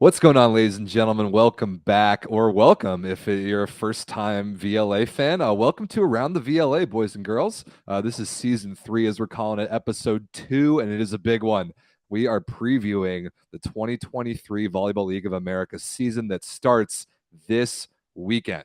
What's going on, ladies and gentlemen? Welcome back, or welcome if you're a first-time VLA fan. Welcome to Around the VLA, boys and girls. This is season 3, as we're calling it, episode 2, and it is a big one. We are previewing the 2023 Volleyball League of America season that starts this weekend.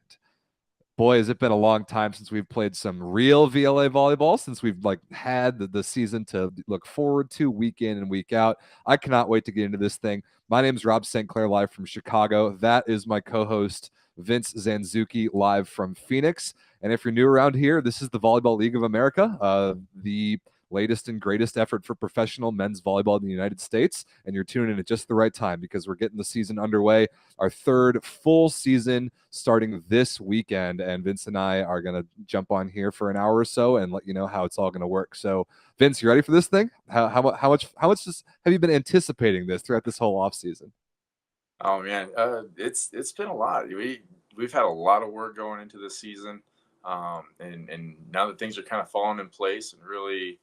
Boy, has it been a long time since we've played some real VLA volleyball, since we've had the season to look forward to week in and week out. I cannot wait to get into this thing. My name is Rob St. Clair, live from Chicago. That is my co-host Vince Zanzuki, live from Phoenix. And if you're new around here, this is the Volleyball League of America, the latest and greatest effort for professional men's volleyball in the United States. And you're tuning in at just the right time because we're getting the season underway. Our third full season starting this weekend. And Vince and I are going to jump on here for an hour or so and let you know how it's all going to work. So, Vince, you ready for this thing? How much have you been anticipating this throughout this whole off season? Oh man, it's been a lot. We've had a lot of work going into this season, and now that things are kind of falling in place and really,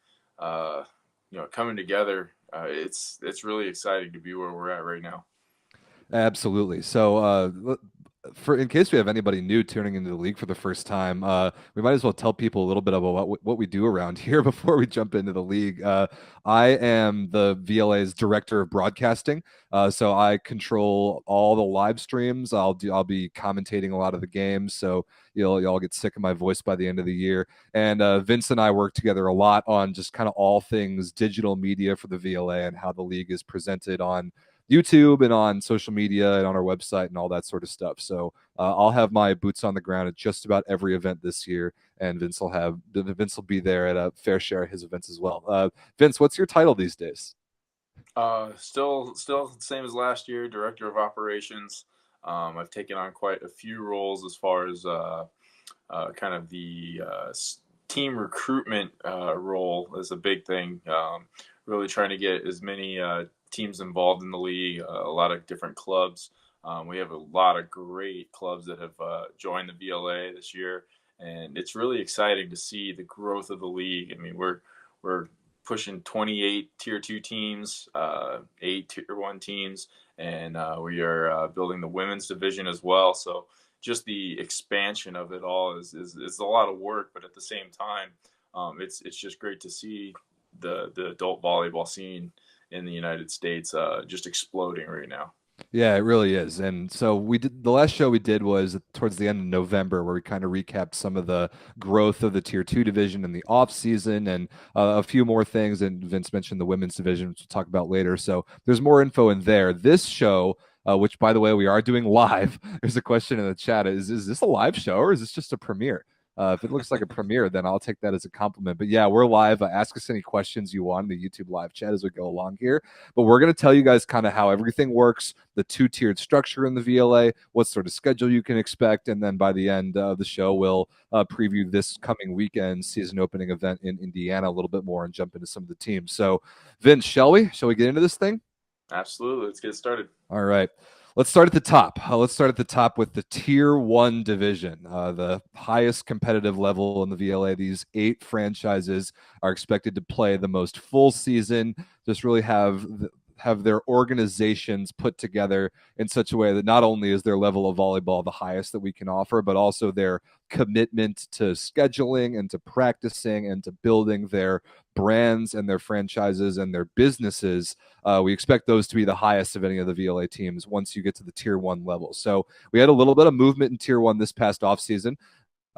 coming together, it's really exciting to be where we're at right now. Absolutely. So, for in case we have anybody new tuning into the league for the first time, we might as well tell people a little bit about what we do around here before we jump into the league. I am the VLA's director of broadcasting, so I control all the live streams. I'll be commentating a lot of the games, so you'll get sick of my voice by the end of the year. And Vince and I work together a lot on just kind of all things digital media for the VLA and how the league is presented on YouTube and on social media and on our website and all that sort of stuff. So I'll have my boots on the ground at just about every event this year, and Vince will be there at a fair share of his events as well. Vince, what's your title these days? Still the same as last year, director of operations. I've taken on quite a few roles as far as kind of the team recruitment role is a big thing. Really trying to get as many teams involved in the league, a lot of different clubs. We have a lot of great clubs that have joined the VLA this year, and it's really exciting to see the growth of the league. I mean, we're pushing 28 Tier 2 teams, 8 Tier 1 teams, and we are building the women's division as well. So just the expansion of it all is a lot of work, but at the same time, it's just great to see the adult volleyball scene in the United States just exploding right now. Yeah, it really is. And so we did the last show we did was towards the end of November, where we kind of recapped some of the growth of the Tier 2 division in the off season and a few more things. And Vince mentioned the women's division, which we'll talk about later. So there's more info in there. This show, which by the way, we are doing live. There's a question in the chat. Is this a live show or is this just a premiere? If it looks like a premiere, then I'll take that as a compliment. But yeah, we're live. Ask us any questions you want in the YouTube live chat as we go along here. But we're going to tell you guys kind of how everything works, the two-tiered structure in the VLA, what sort of schedule you can expect, and then by the end of the show, we'll preview this coming weekend season opening event in Indiana a little bit more and jump into some of the teams. So, Vince, shall we? Shall we get into this thing? Absolutely. Let's get started. All right. Let's start at the top. Let's start at the top with the Tier 1 division, the highest competitive level in the VLA. These 8 franchises are expected to play the most full season, just really have their organizations put together in such a way that not only is their level of volleyball the highest that we can offer, but also their commitment to scheduling and to practicing and to building their brands and their franchises and their businesses. We expect those to be the highest of any of the VLA teams once you get to the Tier 1 level. So we had a little bit of movement in Tier 1 this past offseason.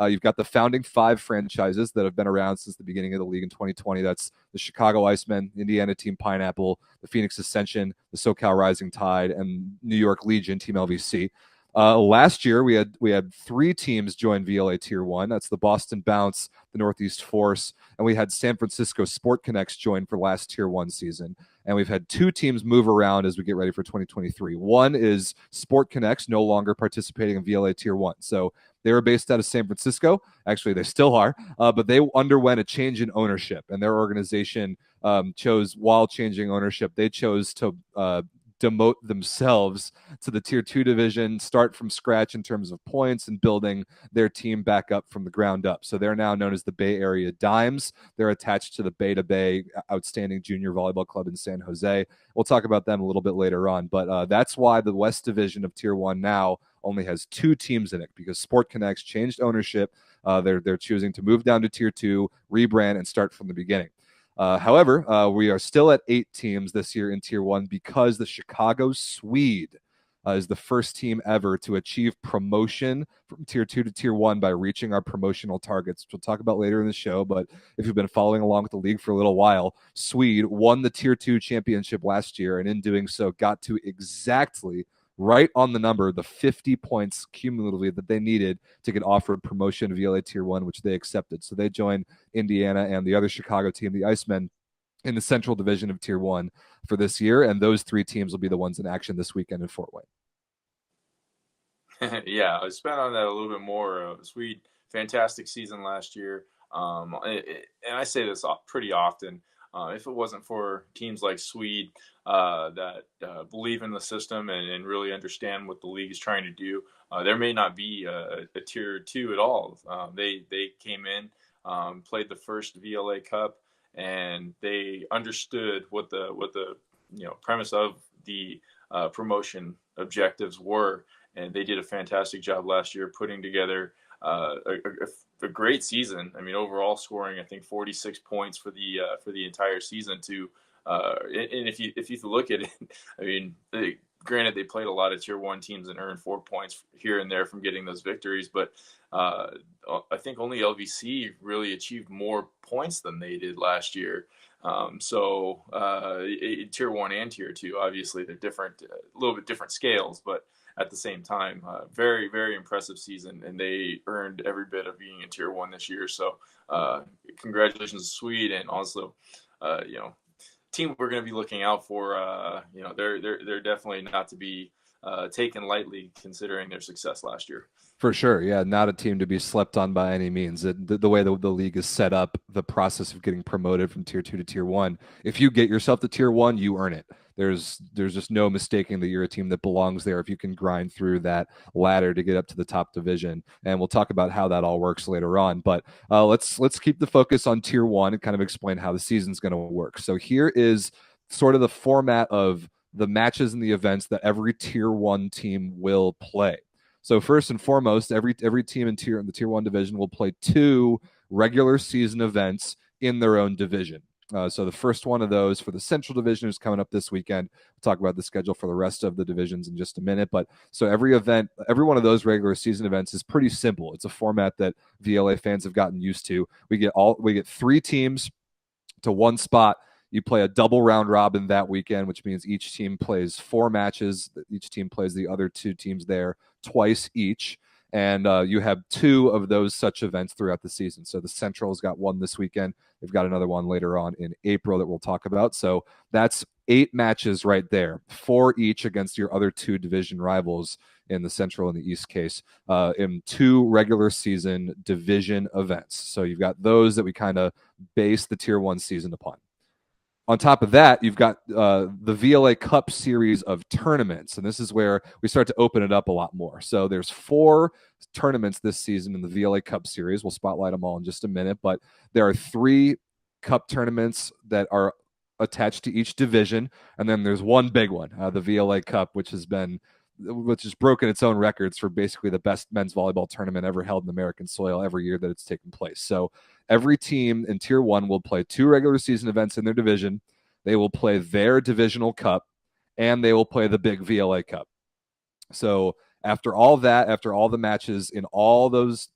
You've got the founding 5 franchises that have been around since the beginning of the league in 2020. That's the Chicago Icemen, Indiana Team Pineapple, the Phoenix Ascension, the SoCal Rising Tide, and New York Legion Team LVC. Last year, we had 3 teams join VLA Tier 1. That's the Boston Bounce, the Northeast Force, and we had San Francisco Sport Connects join for last Tier 1 season. And we've had 2 teams move around as we get ready for 2023. One is Sport Connects, no longer participating in VLA Tier 1. So they were based out of San Francisco. Actually, they still are, but they underwent a change in ownership, and their organization chose, while changing ownership, they chose to demote themselves to the tier 2 division, start from scratch in terms of points and building their team back up from the ground up. So they're now known as the Bay Area Dimes. They're attached to the Bay to Bay outstanding junior volleyball club in San Jose. We'll talk about them a little bit later on, but that's why the West Division of Tier 1 now only has 2 teams in it, because Sport Connects changed ownership. They're choosing to move down to Tier 2, rebrand, and start from the beginning. However, we are still at 8 teams this year in Tier 1 because the Chicago Swede is the first team ever to achieve promotion from Tier 2 to Tier 1 by reaching our promotional targets, which we'll talk about later in the show. But if you've been following along with the league for a little while, Swede won the Tier 2 championship last year, and in doing so got to exactly right on the number, the 50 points cumulatively that they needed to get offered promotion to VLA Tier 1, which they accepted. So they joined Indiana and the other Chicago team, the Icemen, in the Central Division of Tier 1 for this year, and those 3 teams will be the ones in action this weekend in Fort Wayne. Yeah, I spent on that a little bit more. Swede, fantastic season last year. And I say this pretty often. If it wasn't for teams like Swede that believe in the system and really understand what the league is trying to do, there may not be a tier 2 at all. They came in, played the first VLA Cup, and they understood what the premise of the promotion objectives were, and they did a fantastic job last year putting together a great season. I mean, overall scoring, I think 46 points for the entire season. And if you look at it, I mean, granted they played a lot of Tier 1 teams and earned 4 points here and there from getting those victories, but I think only LVC really achieved more points than they did last year. Tier 1 and Tier 2, obviously they're different, a little bit different scales, but at the same time, very, very impressive season, and they earned every bit of being in Tier 1 this year. So congratulations to Swede, and also, team we're going to be looking out for. They're definitely not to be taken lightly considering their success last year. For sure. Yeah, not a team to be slept on by any means. The way the league is set up, the process of getting promoted from Tier 2 to Tier 1, if you get yourself to Tier 1, you earn it. There's just no mistaking that you're a team that belongs there if you can grind through that ladder to get up to the top division. And we'll talk about how that all works later on. But let's keep the focus on Tier 1 and kind of explain how the season's going to work. So here is sort of the format of the matches and the events that every Tier 1 team will play. So first and foremost, every team in the Tier 1 division will play 2 regular season events in their own division. So the first one of those for the Central Division is coming up this weekend. We'll talk about the schedule for the rest of the divisions in just a minute. But so every one of those regular season events is pretty simple. It's a format that VLA fans have gotten used to. We get 3 teams to 1 spot. You play a double round robin that weekend, which means each team plays 4 matches. Each team plays the other 2 teams there twice each. And you have 2 of those such events throughout the season. So the Central's got 1 this weekend. They've got another one later on in April that we'll talk about. So that's 8 matches right there, 4 each against your other 2 division rivals in the Central and the East case, in 2 regular season division events. So you've got those that we kind of base the Tier 1 season upon. On top of that, you've got the VLA Cup series of tournaments, and this is where we start to open it up a lot more. So there's 4 tournaments this season in the VLA Cup series. We'll spotlight them all in just a minute, but there are 3 cup tournaments that are attached to each division, and then there's one big one, the VLA Cup, which has broken its own records for basically the best men's volleyball tournament ever held in American soil every year that it's taken place. So every team in Tier 1 will play 2 regular season events in their division. They will play their divisional cup, and they will play the big VLA Cup. So after all the matches in all those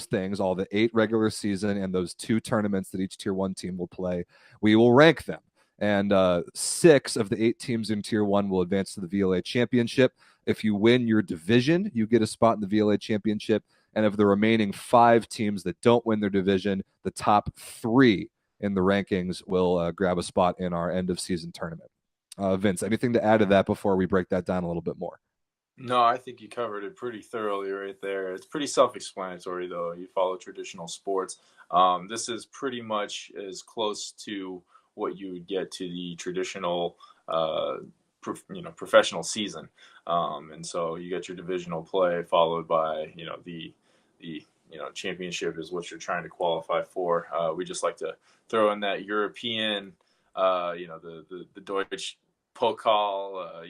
things, all the 8 regular season and those 2 tournaments that each Tier 1 team will play, we will rank them. And 6 of the 8 teams in Tier 1 will advance to the VLA Championship. If you win your division, you get a spot in the VLA Championship. And of the remaining 5 teams that don't win their division, the top 3 in the rankings will grab a spot in our end-of-season tournament. Vince, anything to add to that before we break that down a little bit more? No, I think you covered it pretty thoroughly right there. It's pretty self-explanatory, though. You follow traditional sports. This is pretty much as close to what you would get to the traditional professional season. And so you get your divisional play followed by, the championship is what you're trying to qualify for. We just like to throw in that European, the Deutsch Pokal.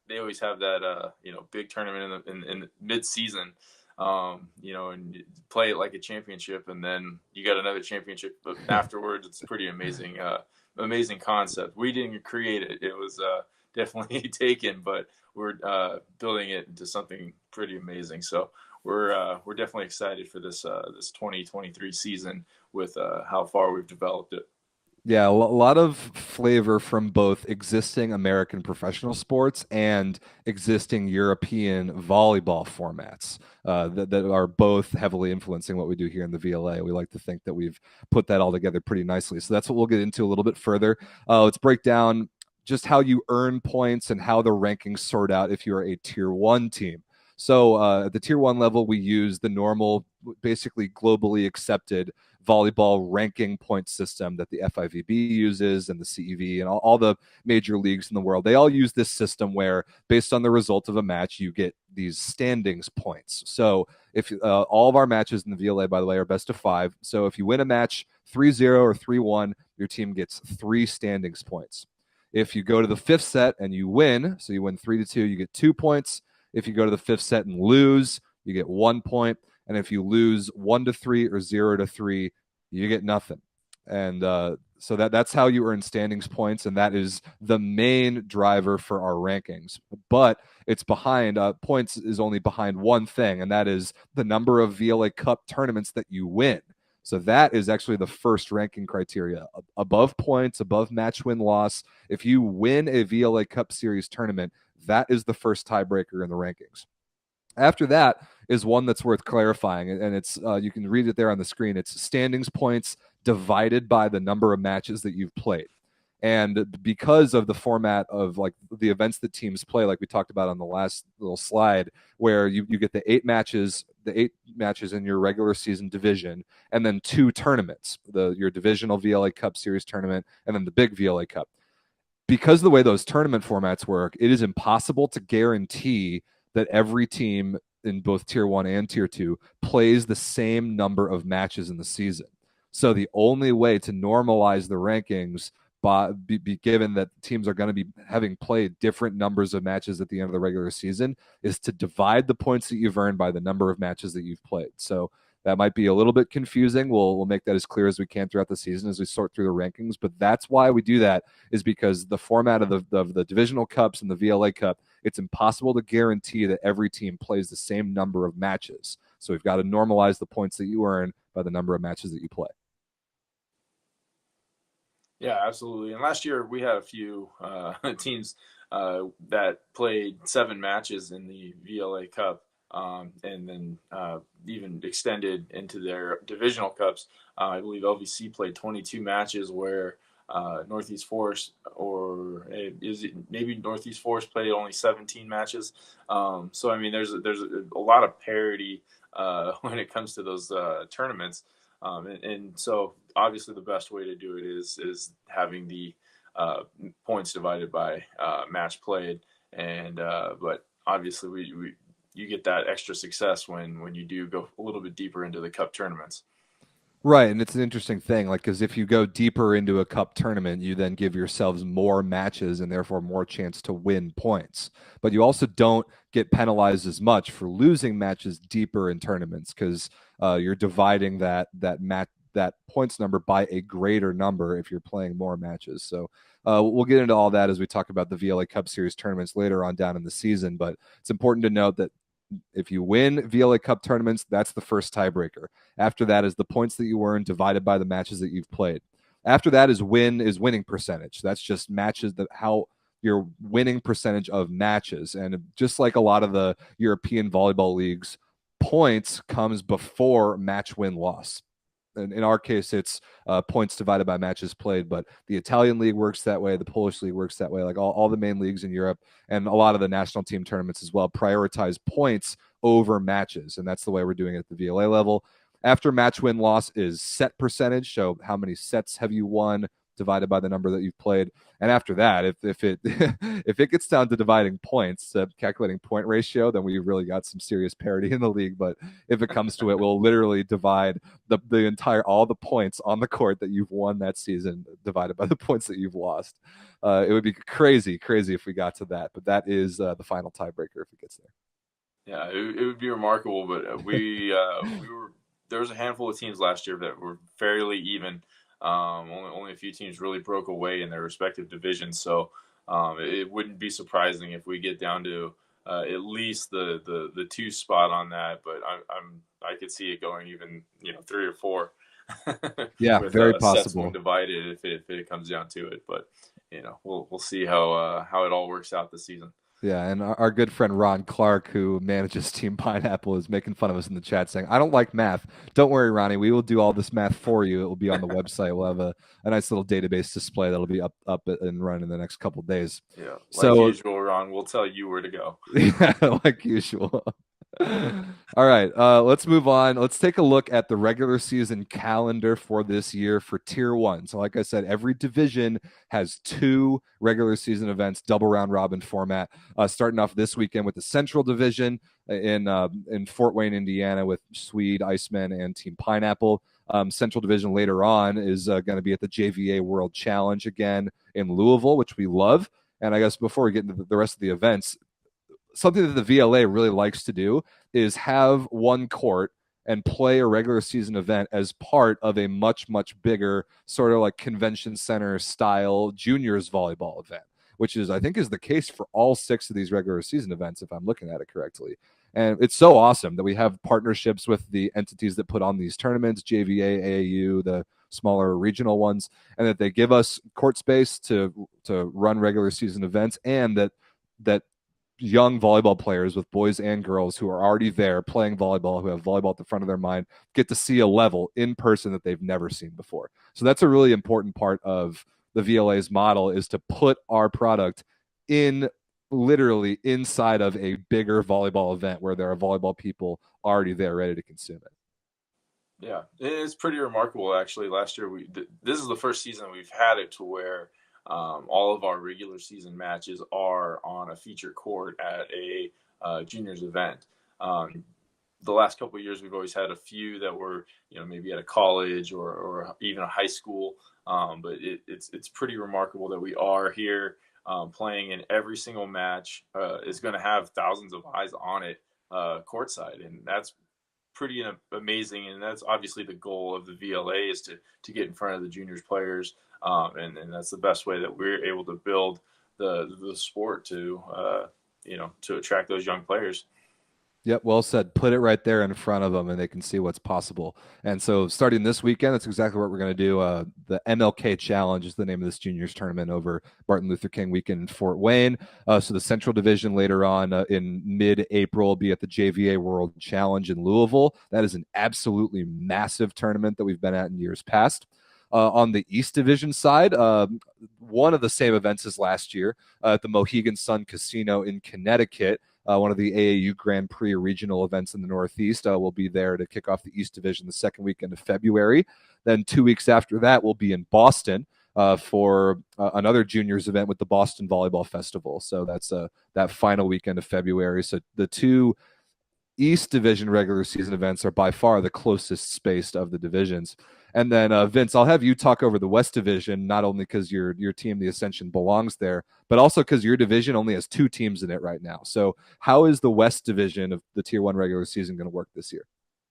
They always have that big tournament in mid season. And play it like a championship, and then you got another championship afterwards. It's pretty amazing, amazing concept. We didn't create it; it was definitely taken, but we're building it into something pretty amazing. So we're definitely excited for this 2023 season with how far we've developed it. Yeah, a lot of flavor from both existing American professional sports and existing European volleyball formats that are both heavily influencing what we do here in the VLA. We like to think that we've put that all together pretty nicely. So that's what we'll get into a little bit further. Let's break down just how you earn points and how the rankings sort out if you're a tier one team. So at the tier one level, we use the normal, basically globally accepted volleyball ranking point system that the FIVB uses and the CEV and all the major leagues in the world. They all use this system where, based on the result of a match, you get these standings points. So if all of our matches in the VLA, by the way, are best of 5. So if you win a match 3-0 or 3-1, your team gets 3 standings points. If you go to the 5th set and you win, so you win 3-2, you get 2 points. If you go to the 5th set and lose, you get 1 point. And if you lose 1-3 or 0-3, you get nothing. And so that's how you earn standings points, and that is the main driver for our rankings. But it's behind points is only behind one thing, and that is the number of VLA Cup tournaments that you win. So that is actually the first ranking criteria. Above points, above match win loss. If you win a VLA Cup Series tournament, that is the first tiebreaker in the rankings. After that is one that's worth clarifying, and it's you can read it there on the screen. It's standings points divided by the number of matches that you've played. And because of the format of like the events that teams play, like we talked about on the last little slide, where you get the 8 matches in your regular season division, and then 2 tournaments, your divisional VLA Cup Series tournament, and then the big VLA Cup. Because of the way those tournament formats work, it is impossible to guarantee that every team in both tier 1 and tier 2 plays the same number of matches in the season. So the only way to normalize the rankings be given that teams are going to be having played different numbers of matches at the end of the regular season is to divide the points that you've earned by the number of matches that you've played. So that might be a little bit confusing. We'll make that as clear as we can throughout the season as we sort through the rankings. But that's why we do that, is because the format of the divisional cups and the VLA Cup, it's impossible to guarantee that every team plays the same number of matches. So we've got to normalize the points that you earn by the number of matches that you play. Yeah, absolutely. And last year we had a few teams that played 7 matches in the VLA Cup. And then even extended into their divisional cups. I believe LVC played 22 matches, where Northeast Forest, or is it maybe Northeast Forest, played only 17 matches. So I mean, there's a lot of parity when it comes to those tournaments, and so obviously the best way to do it is having the points divided by match played, and but obviously you get that extra success when you do go a little bit deeper into the cup tournaments. Right, and it's an interesting thing, like, because if you go deeper into a cup tournament, you then give yourselves more matches and therefore more chance to win points. But you also don't get penalized as much for losing matches deeper in tournaments, because you're dividing that points number by a greater number if you're playing more matches. So we'll get into all that as we talk about the VLA Cup Series tournaments later on down in the season. But it's important to note that if you win VLA Cup tournaments, that's the first tiebreaker. After that is the points that you earn divided by the matches that you've played. After that is winning percentage. That's just matches, how your winning percentage of matches. And just like a lot of the European volleyball leagues, points comes before match win loss. In our case, it's points divided by matches played, but the Italian league works that way. The Polish league works that way. Like all the main leagues in Europe and a lot of the national team tournaments as well prioritize points over matches. And that's the way we're doing it at the VLA level. After match win loss is set percentage. So how many sets have you won divided by the number that you've played. And after that, if it if it gets down to dividing points, calculating point ratio, then we've really got some serious parity in the league. But if it comes to it, we'll literally divide the entire all the points on the court that you've won that season divided by the points that you've lost. It would be crazy if we got to that. But that is the final tiebreaker if it gets there. Yeah, it would be remarkable, but we were there was a handful of teams last year that were fairly even. Only a few teams really broke away in their respective divisions, so it wouldn't be surprising if we get down to at least the two spot on that. But I could see it going even 3 or 4. Yeah, with very sets possible. when divided if it comes down to it. But we'll see how it all works out this season. Yeah, and our good friend Ron Clark, who manages Team Pineapple, is making fun of us in the chat saying, I don't like math. Don't worry, Ronnie. We will do all this math for you. It will be on the website. We'll have a nice little database display that'll be up and running in the next couple of days. Yeah, so, like usual, Ron, we'll tell you where to go. Yeah, like usual. All right, let's move on. Let's take a look at the regular season calendar for this year for Tier 1. So like I said, every division has 2 regular season events, double round robin format, starting off this weekend with the Central Division in Fort Wayne, Indiana with Swede, Iceman, and Team Pineapple. Central Division later on is going to be at the JVA World Challenge again in Louisville, which we love. And I guess before we get into the rest of the events, something that the VLA really likes to do is have one court and play a regular season event as part of a much bigger sort of like convention center style juniors volleyball event, which is I think is the case for all 6 of these regular season events if I'm looking at it correctly. And it's so awesome that we have partnerships with the entities that put on these tournaments, JVA, AAU, the smaller regional ones, and that they give us court space to run regular season events, and that young volleyball players with boys and girls who are already there playing volleyball, who have volleyball at the front of their mind, get to see a level in person that they've never seen before. So that's a really important part of the VLA's model, is to put our product in literally inside of a bigger volleyball event where there are volleyball people already there ready to consume it. Yeah, it's pretty remarkable actually. Last year this is the first season we've had it to where all of our regular season matches are on a feature court at a juniors event. The last couple of years, we've always had a few that were, maybe at a college or even a high school. But it's pretty remarkable that we are here playing, and every single match is going to have thousands of eyes on it courtside, and that's pretty amazing. And that's obviously the goal of the VLA, is to get in front of the juniors players. And that's the best way that we're able to build the sport to attract those young players. Yep, well said. Put it right there in front of them, and they can see what's possible. And so, starting this weekend, that's exactly what we're going to do. The MLK Challenge is the name of this juniors tournament over Martin Luther King weekend in Fort Wayne. So the Central Division later on in mid-April will be at the JVA World Challenge in Louisville. That is an absolutely massive tournament that we've been at in years past. On the East Division side, one of the same events as last year at the Mohegan Sun Casino in Connecticut. One of the AAU Grand Prix regional events in the Northeast will be there to kick off the East Division the second weekend of February. Then 2 weeks after that, we'll be in Boston for another juniors event with the Boston Volleyball Festival. So that's that final weekend of February. So the 2 East Division regular season events are by far the closest spaced of the divisions. And then Vince, I'll have you talk over the West Division, not only because your team, the Ascension, belongs there, but also because your division only has 2 teams in it right now. So how is the West Division of the Tier 1 regular season going to work this year?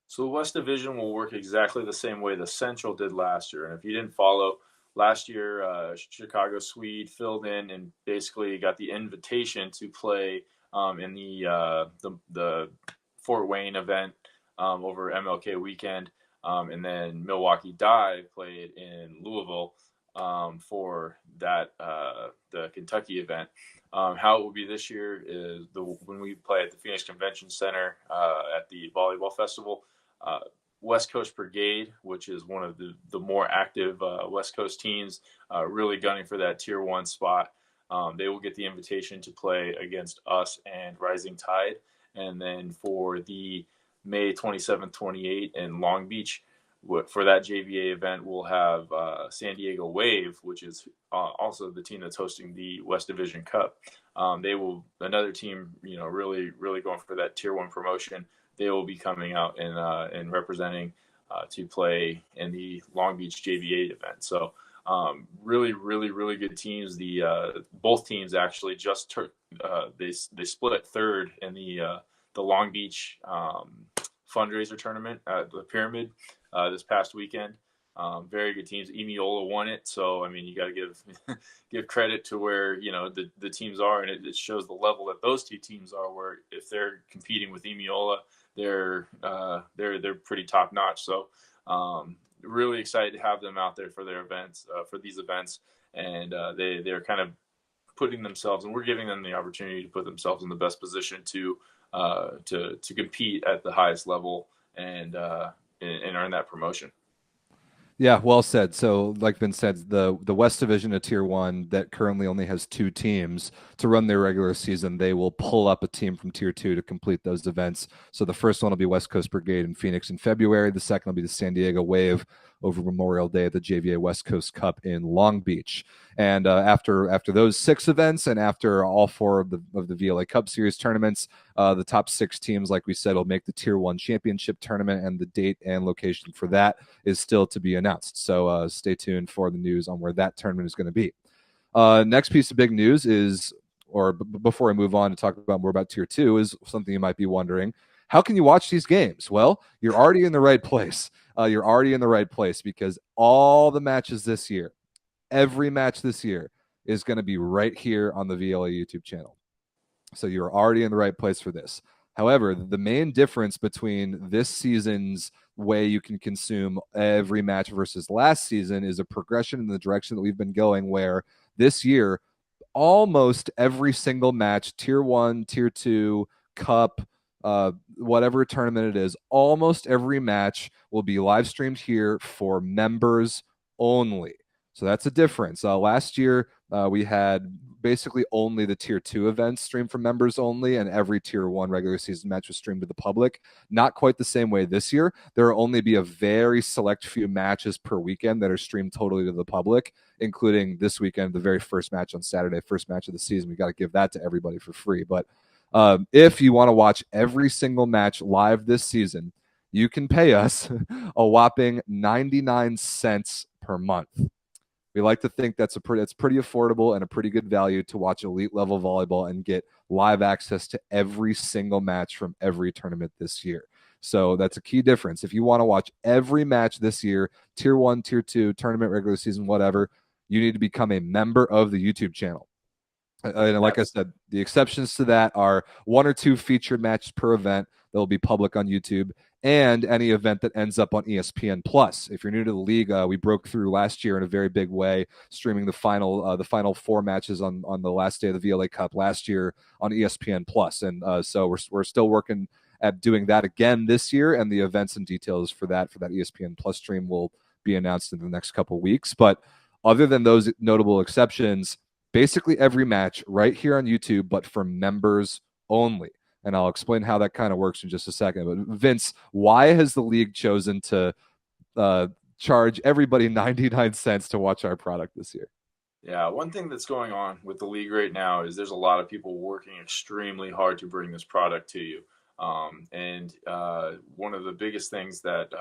So the West Division will work exactly the same way the Central did last year. And if you didn't follow, last year Chicago Swede filled in and basically got the invitation to play in the Fort Wayne event over MLK weekend. And then Milwaukee Dive played in Louisville for that the Kentucky event. How it will be this year is when we play at the Phoenix Convention Center at the Volleyball Festival, West Coast Brigade, which is one of the more active West Coast teams, really gunning for that Tier 1 spot. They will get the invitation to play against us and Rising Tide. And then for the May 27th, 28th in Long Beach, for that JVA event, we'll have San Diego Wave, which is also the team that's hosting the West Division Cup. They will another team, really really going for that Tier 1 promotion. They will be coming out and representing to play in the Long Beach JVA event. So really really really good teams. The both teams actually just they split third in the Long Beach fundraiser tournament at the Pyramid this past weekend. Very good teams. Emiola won it, so I mean you got to give credit to where the teams are, and it shows the level that those two teams are. Where if they're competing with Emiola, they're pretty top notch. So really excited to have them out there for their events, for these events, and they're kind of putting themselves, and we're giving them the opportunity to put themselves in the best position to compete at the highest level and earn that promotion. Yeah, well said. So, like Vince said, the West Division of Tier 1 that currently only has 2 teams to run their regular season, they will pull up a team from Tier 2 to complete those events. So the first one will be West Coast Brigade in Phoenix in February. The second will be the San Diego Wave over Memorial Day at the JVA West Coast Cup in Long Beach. And after those 6 events, and after all 4 of the VLA Cup Series tournaments, the top 6 teams, like we said, will make the Tier 1 championship tournament, and the date and location for that is still to be announced. So stay tuned for the news on where that tournament is going to be. Next piece of big news is, or before I move on to talk about more about Tier 2, is something you might be wondering. How can you watch these games? Well, you're already in the right place. You're already in the right place because all the matches this year, every match this year, is going to be right here on the VLA YouTube channel. So you're already in the right place for this. However, the main difference between this season's way you can consume every match versus last season is a progression in the direction that we've been going, where this year, almost every single match, Tier 1, Tier 2, Cup, whatever tournament it is, almost every match will be live streamed here for members only. So that's a difference. Last year, we had basically only the Tier 2 events streamed for members only, and every Tier 1 regular season match was streamed to the public. Not quite the same way this year. There will only be a very select few matches per weekend that are streamed totally to the public, including this weekend, the very first match on Saturday, first match of the season. We got to give that to everybody for free. But if you want to watch every single match live this season, you can pay us a whopping 99 cents per month. We like to think that's pretty affordable and a pretty good value to watch elite level volleyball and get live access to every single match from every tournament this year. So that's a key difference. If you want to watch every match this year, Tier 1, Tier 2, tournament, regular season, whatever, you need to become a member of the YouTube channel. And like I said, the exceptions to that are 1 or 2 featured matches per event that will be public on YouTube, and any event that ends up on ESPN Plus. If you're new to the league, we broke through last year in a very big way, streaming the final 4 matches on the last day of the VLA Cup last year on ESPN Plus, and so we're still working at doing that again this year, and the events and details for that ESPN Plus stream will be announced in the next couple of weeks. But other than those notable exceptions, basically every match right here on YouTube, but for members only. And I'll explain how that kind of works in just a second. But Vince, why has the league chosen to charge everybody 99 cents to watch our product this year? Yeah, one thing that's going on with the league right now is there's a lot of people working extremely hard to bring this product to you. And one of the biggest things that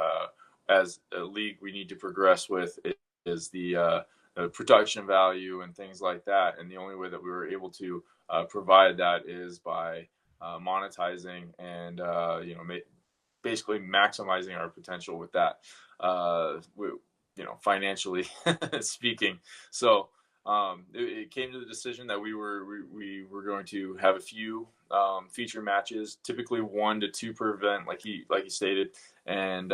as a league we need to progress with is the production value and things like that. And the only way that we were able to provide that is by monetizing and basically maximizing our potential with that, financially speaking. So it came to the decision that we were going to have a few feature matches, typically 1 to 2 per event, like he stated, and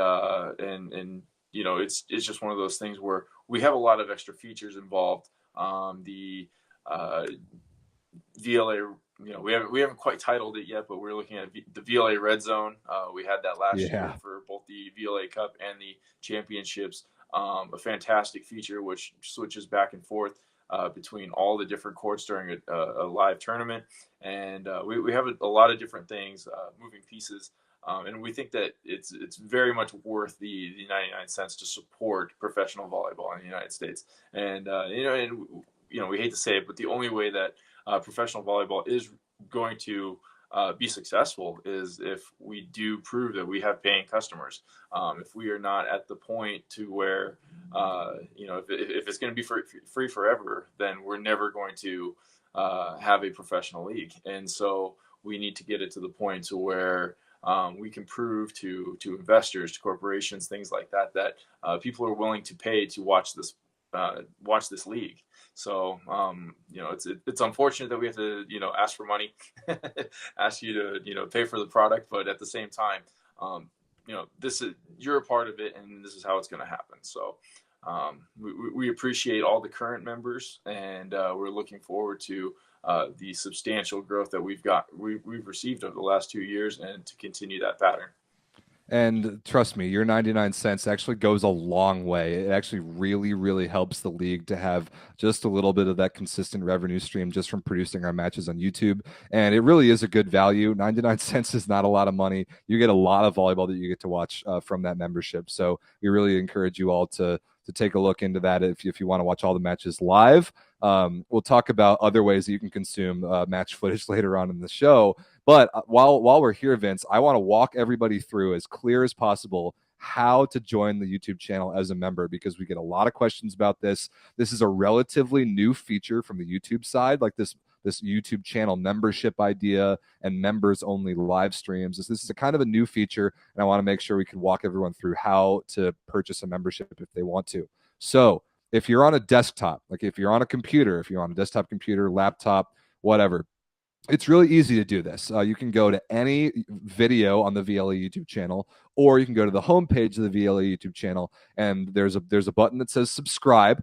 it's just one of those things where we have a lot of extra features involved. The VLA, we haven't quite titled it yet, but we're looking at the VLA Red Zone. We had that last year for both the VLA Cup and the championships. A fantastic feature which switches back and forth between all the different courts during a live tournament, and we have a lot of different things, moving pieces And we think that it's very much worth the 99 cents to support professional volleyball in the United States. And we hate to say it, but the only way that professional volleyball is going to be successful is if we do prove that we have paying customers. If we are not at the point to where if it's going to be free forever, then we're never going to have a professional league. And so we need to get it to the point to where we can prove to investors, to corporations, things like that, that people are willing to pay to watch this league. So it's unfortunate that we have to ask for money, ask you to pay for the product, but at the same time, this is, you're a part of it, and this is how it's going to happen. So we appreciate all the current members, and we're looking forward to the substantial growth that we've received over the last 2 years, and to continue that pattern. And trust me, your 99 cents actually goes a long way. It actually really, really helps the league to have just a little bit of that consistent revenue stream just from producing our matches on YouTube. And it really is a good value. 99 cents is not a lot of money. You get a lot of volleyball that you get to watch from that membership. So we really encourage you all to take a look into that if you want to watch all the matches live. We'll talk about other ways that you can consume match footage later on in the show. But while we're here, Vince, I want to walk everybody through as clear as possible how to join the YouTube channel as a member, because we get a lot of questions about this. This is a relatively new feature from the YouTube side, like this YouTube channel membership idea and members only live streams. This is a kind of a new feature, and I want to make sure we can walk everyone through how to purchase a membership if they want to. So if you're on a desktop, like if you're on a computer, if you're on a desktop computer, laptop, whatever, it's really easy to do this. You can go to any video on the VLA YouTube channel, or you can go to the homepage of the VLA YouTube channel, and there's a button that says subscribe.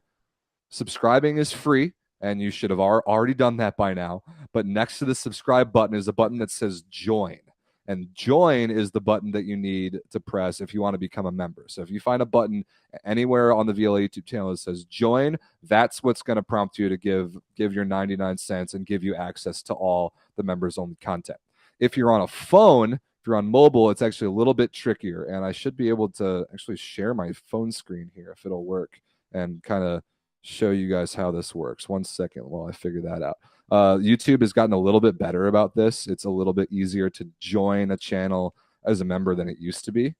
Subscribing is free, and you should have already done that by now. But next to the subscribe button is a button that says join. And join is the button that you need to press if you want to become a member. So if you find a button anywhere on the VLA YouTube channel that says join, that's what's going to prompt you to give your 99 cents and give you access to all the members only content. If you're on a phone, if you're on mobile, it's actually a little bit trickier. And I should be able to actually share my phone screen here if it'll work, and kind of show you guys how this works. 1 second while I figure that out. YouTube has gotten a little bit better about this. It's a little bit easier to join a channel as a member than it used to be.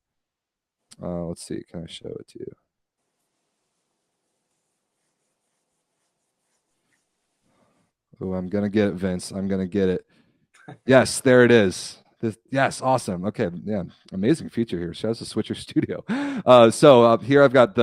Let's see. Can I show it to you? Oh, I'm going to get it, Vince. I'm going to get it. Yes, there it is. Yes, awesome. Okay, yeah, amazing feature here. Shows the Switcher Studio. So here I've got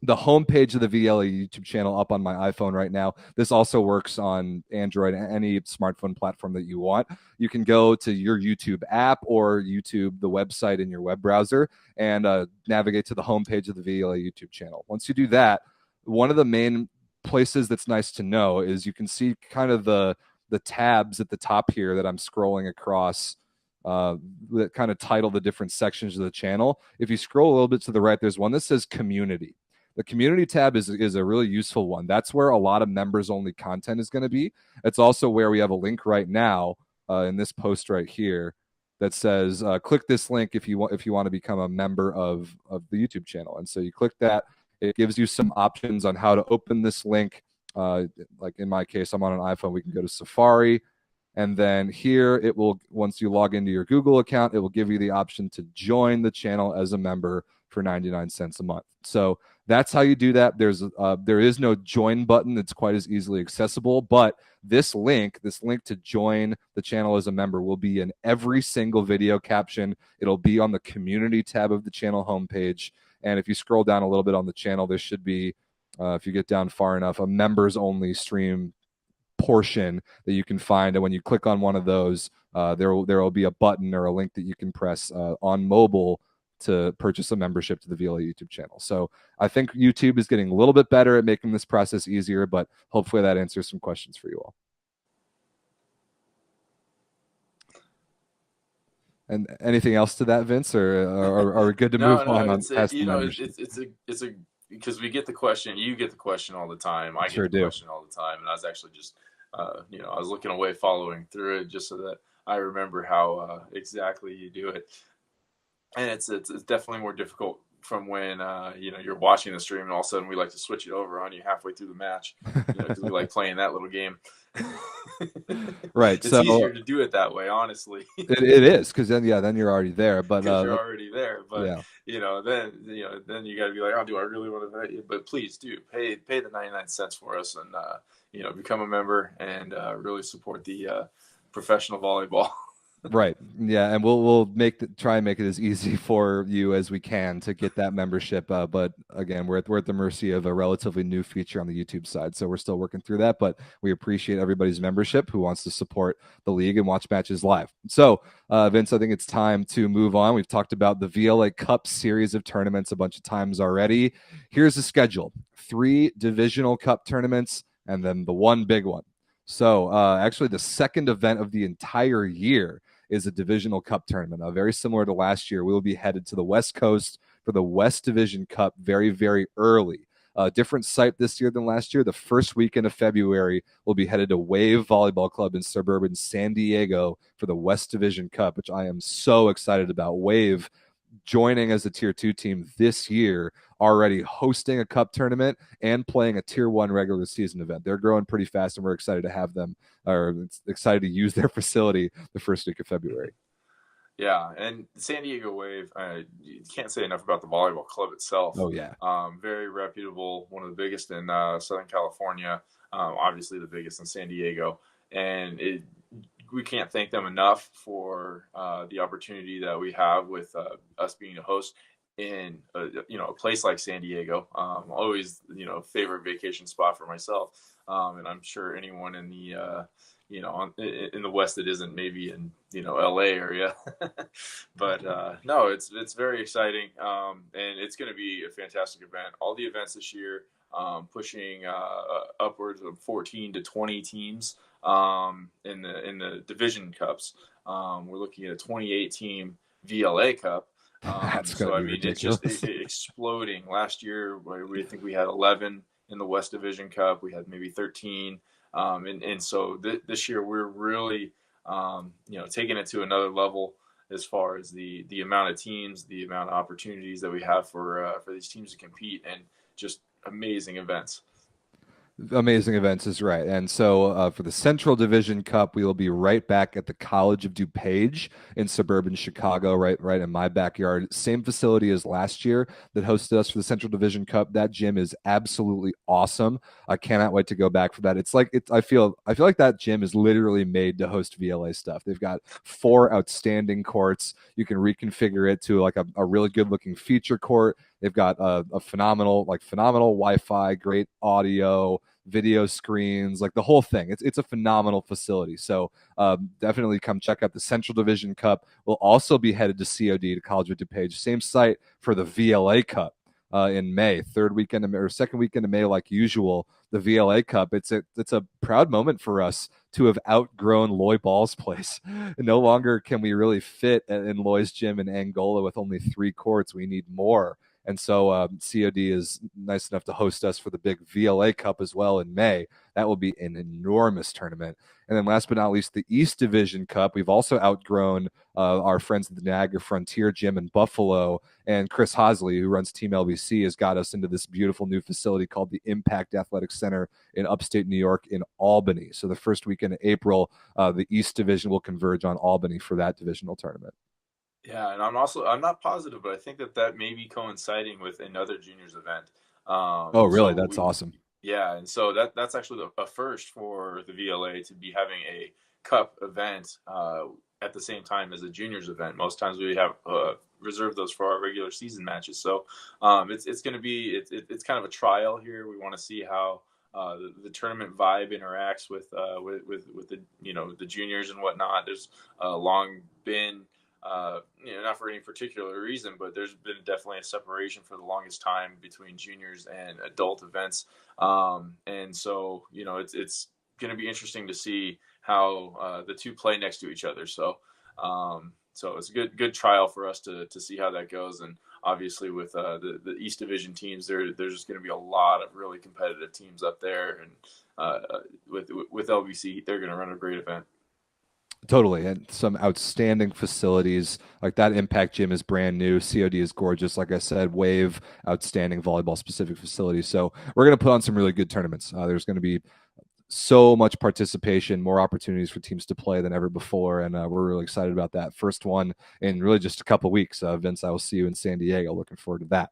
the homepage of the VLA YouTube channel up on my iPhone right now. This also works on Android, any smartphone platform that you want. You can go to your YouTube app or YouTube, the website in your web browser, and navigate to the homepage of the VLA YouTube channel. Once you do that, one of the main places that's nice to know is you can see kind of the tabs at the top here that I'm scrolling across that kind of title the different sections of the channel. If you scroll a little bit to the right, there's one that says community. The community tab is a really useful one. That's where a lot of members only content is going to be. It's also where we have a link right now in this post right here that says click this link if you want to become a member of the YouTube channel. And so you click that. It gives you some options on how to open this link. Like in my case, I'm on an iPhone. We can go to Safari. And then here it will, once you log into your Google account, it will give you the option to join the channel as a member for 99 cents a month. So that's how you do that. There is no join button that's quite as easily accessible, but this link to join the channel as a member will be in every single video caption. It'll be on the community tab of the channel homepage. And if you scroll down a little bit on the channel, there should be, if you get down far enough, a members only stream portion that you can find. And when you click on one of those, there will be a button or a link that you can press on mobile to purchase a membership to the VLA YouTube channel. So I think YouTube is getting a little bit better at making this process easier, but hopefully that answers some questions for you all. And anything else to that, Vince, or are we good to move on past the membership? It's a because we get the question, you get the question all the time. I get the question all the time, and I was actually just I was looking away following through it just so that I remember how exactly you do it, and it's definitely more difficult from when you're watching the stream and all of a sudden we like to switch it over on you halfway through the match, because we like playing that little game. Right. It's So easier to do it that way, honestly, it is, because then you're already there. But because you're already there. But yeah. then you got to be like, oh, do I really want to bet you? But please do pay the 99 cents for us, and become a member and really support the professional volleyball. Right. Yeah, and we'll try and make it as easy for you as we can to get that membership. But again, we're at the mercy of a relatively new feature on the YouTube side, so we're still working through that. But we appreciate everybody's membership who wants to support the league and watch matches live. So, Vince, I think it's time to move on. We've talked about the VLA Cup series of tournaments a bunch of times already. Here's the schedule: 3 divisional cup tournaments, and then the one big one. So, actually, the second event of the entire year is a divisional cup tournament. Very similar to last year, we will be headed to the West Coast for the West Division Cup very, very early. Different site this year than last year. The first weekend of February, we'll be headed to Wave Volleyball Club in suburban San Diego for the West Division Cup, which I am so excited about. Wave joining as a tier 2 team this year, already hosting a cup tournament and playing a tier 1 regular season event. They're growing pretty fast, and we're excited to have them, or excited to use their facility the first week of February. Yeah, and San Diego Wave, you can't say enough about the volleyball club itself. Oh yeah. Very reputable, one of the biggest in Southern California, obviously the biggest in San Diego, and we can't thank them enough for the opportunity that we have with us being a host in a place like San Diego. Always favorite vacation spot for myself, and I'm sure anyone in the in the West that isn't maybe in LA area. But no, it's very exciting, and it's going to be a fantastic event. All the events this year, pushing upwards of 14 to 20 teams in the division cups. We're looking at a 28 team VLA Cup. That's So gonna I be mean, it's ridiculous. just exploding. Last year, we think we had 11 in the West Division Cup. We had maybe 13. And so this year we're really, taking it to another level as far as the amount of teams, the amount of opportunities that we have for these teams to compete, and just amazing events. Amazing events is right. And so for the Central Division Cup, we will be right back at the College of DuPage in suburban Chicago, right in my backyard. Same facility as last year that hosted us for the Central Division Cup. That gym is absolutely awesome. I cannot wait to go back for that. I feel like that gym is literally made to host VLA stuff. They've got 4 outstanding courts. You can reconfigure it to like a really good looking feature court. They've got a phenomenal Wi-Fi, great audio, video screens, like the whole thing. It's a phenomenal facility. So definitely come check out the Central Division Cup. We'll also be headed to COD, to College of DuPage, same site for the VLA Cup in May, second weekend of May, like usual. The VLA Cup. It's a proud moment for us to have outgrown Loy Ball's place. No longer can we really fit in Loy's gym in Angola with only 3 courts. We need more. And so COD is nice enough to host us for the big VLA Cup as well in May. That will be an enormous tournament. And then last but not least, the East Division Cup. We've also outgrown our friends at the Niagara Frontier Gym in Buffalo. And Chris Hosley, who runs Team LBC, has got us into this beautiful new facility called the Impact Athletic Center in upstate New York in Albany. So the first weekend of April, the East Division will converge on Albany for that divisional tournament. Yeah, and I'm not positive, but I think that may be coinciding with another juniors event. Oh, really? So That's awesome. yeah, and so that's actually a first for the VLA to be having a cup event at the same time as a juniors event. Most times we have reserved those for our regular season matches. So it's going to be it's kind of a trial here. We want to see how the tournament vibe interacts with the the juniors and whatnot. There's long been not for any particular reason, but there's been definitely a separation for the longest time between juniors and adult events. And so, it's going to be interesting to see how the two play next to each other. So, so it's a good trial for us to see how that goes. And obviously with the East Division teams, there's just going to be a lot of really competitive teams up there. And with LBC, they're going to run a great event. Totally. And some outstanding facilities. Like that Impact Gym is brand new. COD is gorgeous. Like I said, Wave, outstanding volleyball specific facilities. So we're going to put on some really good tournaments. There's going to be so much participation, more opportunities for teams to play than ever before. And we're really excited about that. First one in really just a couple of weeks. Vince, I will see you in San Diego. Looking forward to that.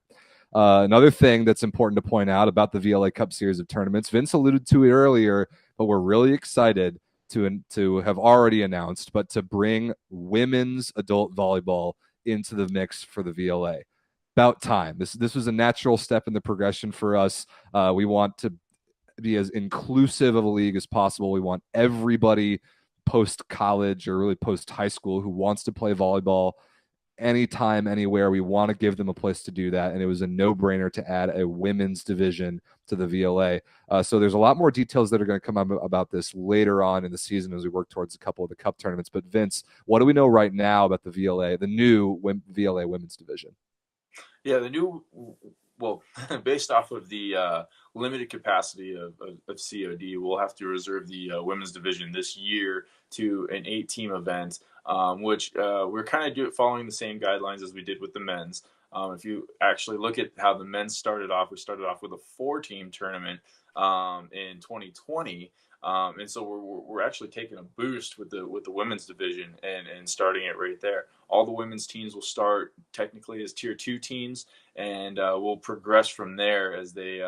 Another thing that's important to point out about the VLA Cup series of tournaments, Vince alluded to it earlier, but we're really excited to have already announced, but to bring women's adult volleyball into the mix for the VLA. About time. This was a natural step in the progression for us. We want to be as inclusive of a league as possible. We want everybody post college or really post high school who wants to play volleyball anytime, anywhere. We want to give them a place to do that. And it was a no brainer to add a women's division to the VLA. So there's a lot more details that are going to come up about this later on in the season as we work towards a couple of the cup tournaments. But Vince, what do we know right now about the VLA, the new VLA women's division? Yeah, the new, well, based off of the limited capacity of COD, we'll have to reserve the women's division this year to an 8-team event, which we're kind of following the same guidelines as we did with the men's. If you actually look at how the men's started off, we started off with a 4-team tournament in 2020. And so we're actually taking a boost with the women's division and starting it right there. All the women's teams will start technically as tier 2 teams, and we'll progress from there as they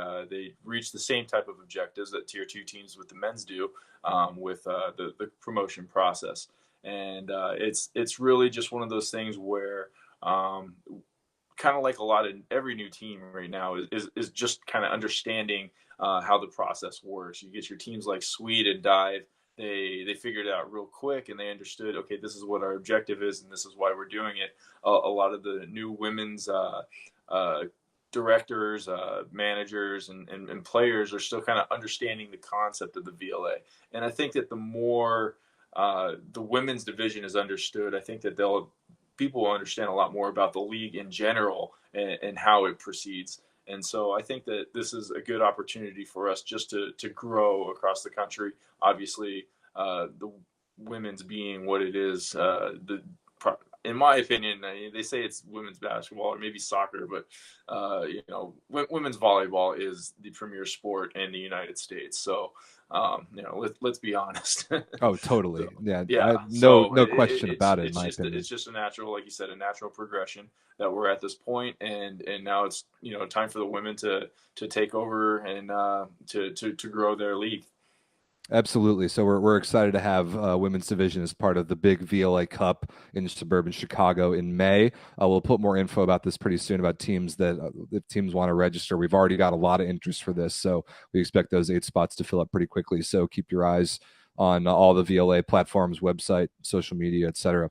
reach the same type of objectives that tier 2 teams with the men's do with the promotion process. And it's really just one of those things where kind of like a lot of every new team right now is just kind of understanding how the process works. You get your teams like Sweet and Dive. They figured it out real quick, and they understood, okay, this is what our objective is, and this is why we're doing it. A lot of the new women's directors, managers, and players are still kind of understanding the concept of the VLA. And I think that the more the women's division is understood, I think that people will understand a lot more about the league in general and how it proceeds. And so I think that this is a good opportunity for us just to grow across the country. Obviously, the women's being what it is, in my opinion, they say it's women's basketball or maybe soccer, but women's volleyball is the premier sport in the United States. So, let's be honest. Oh, totally. So, Yeah. yeah. No question about it, in my opinion. It's just a natural, like you said, a natural progression that we're at this point, and now it's time for the women to take over and to grow their league. Absolutely. So we're excited to have women's division as part of the big VLA Cup in suburban Chicago in May. We'll put more info about this pretty soon about teams that if teams want to register. We've already got a lot of interest for this, so we expect those 8 spots to fill up pretty quickly. So keep your eyes on all the VLA platforms, website, social media, etc.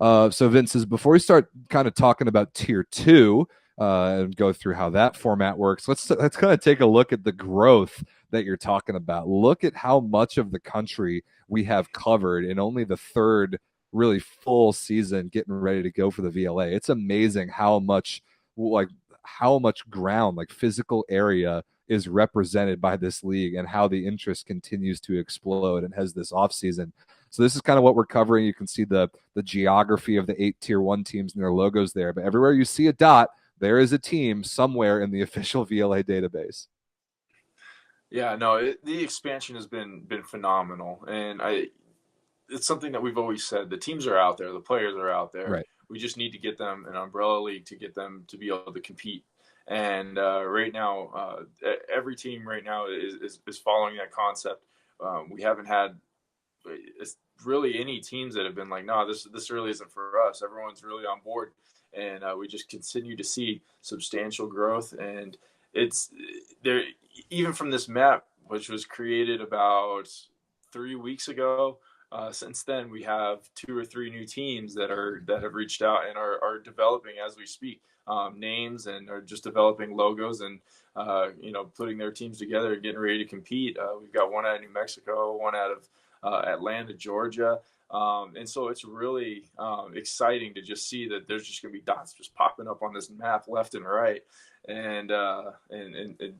So Vince, before we start kind of talking about tier 2 and go through how that format works, let's kind of take a look at the growth that you're talking about. Look at how much of the country we have covered in only the third really full season getting ready to go for the VLA. It's amazing how much ground, like physical area, is represented by this league and how the interest continues to explode and has this off season. So this is kind of what we're covering. You can see the geography of the 8 tier 1 teams and their logos there, but everywhere you see a dot, there is a team somewhere in the official VLA database. Yeah, no, the expansion has been phenomenal, and it's something that we've always said. The teams are out there, the players are out there. Right. We just need to get them an umbrella league to get them to be able to compete. And right now, every team right now is following that concept. We haven't had really any teams that have been like, no, this really isn't for us. Everyone's really on board, and we just continue to see substantial growth. And it's there, even from this map, which was created about 3 weeks ago. Since then, we have 2 or 3 new teams that have reached out and are developing as we speak, names, and are just developing logos and putting their teams together and getting ready to compete. We've got one out of New Mexico, one out of Atlanta, Georgia. And so it's really exciting to just see that there's just going to be dots just popping up on this map left and right. And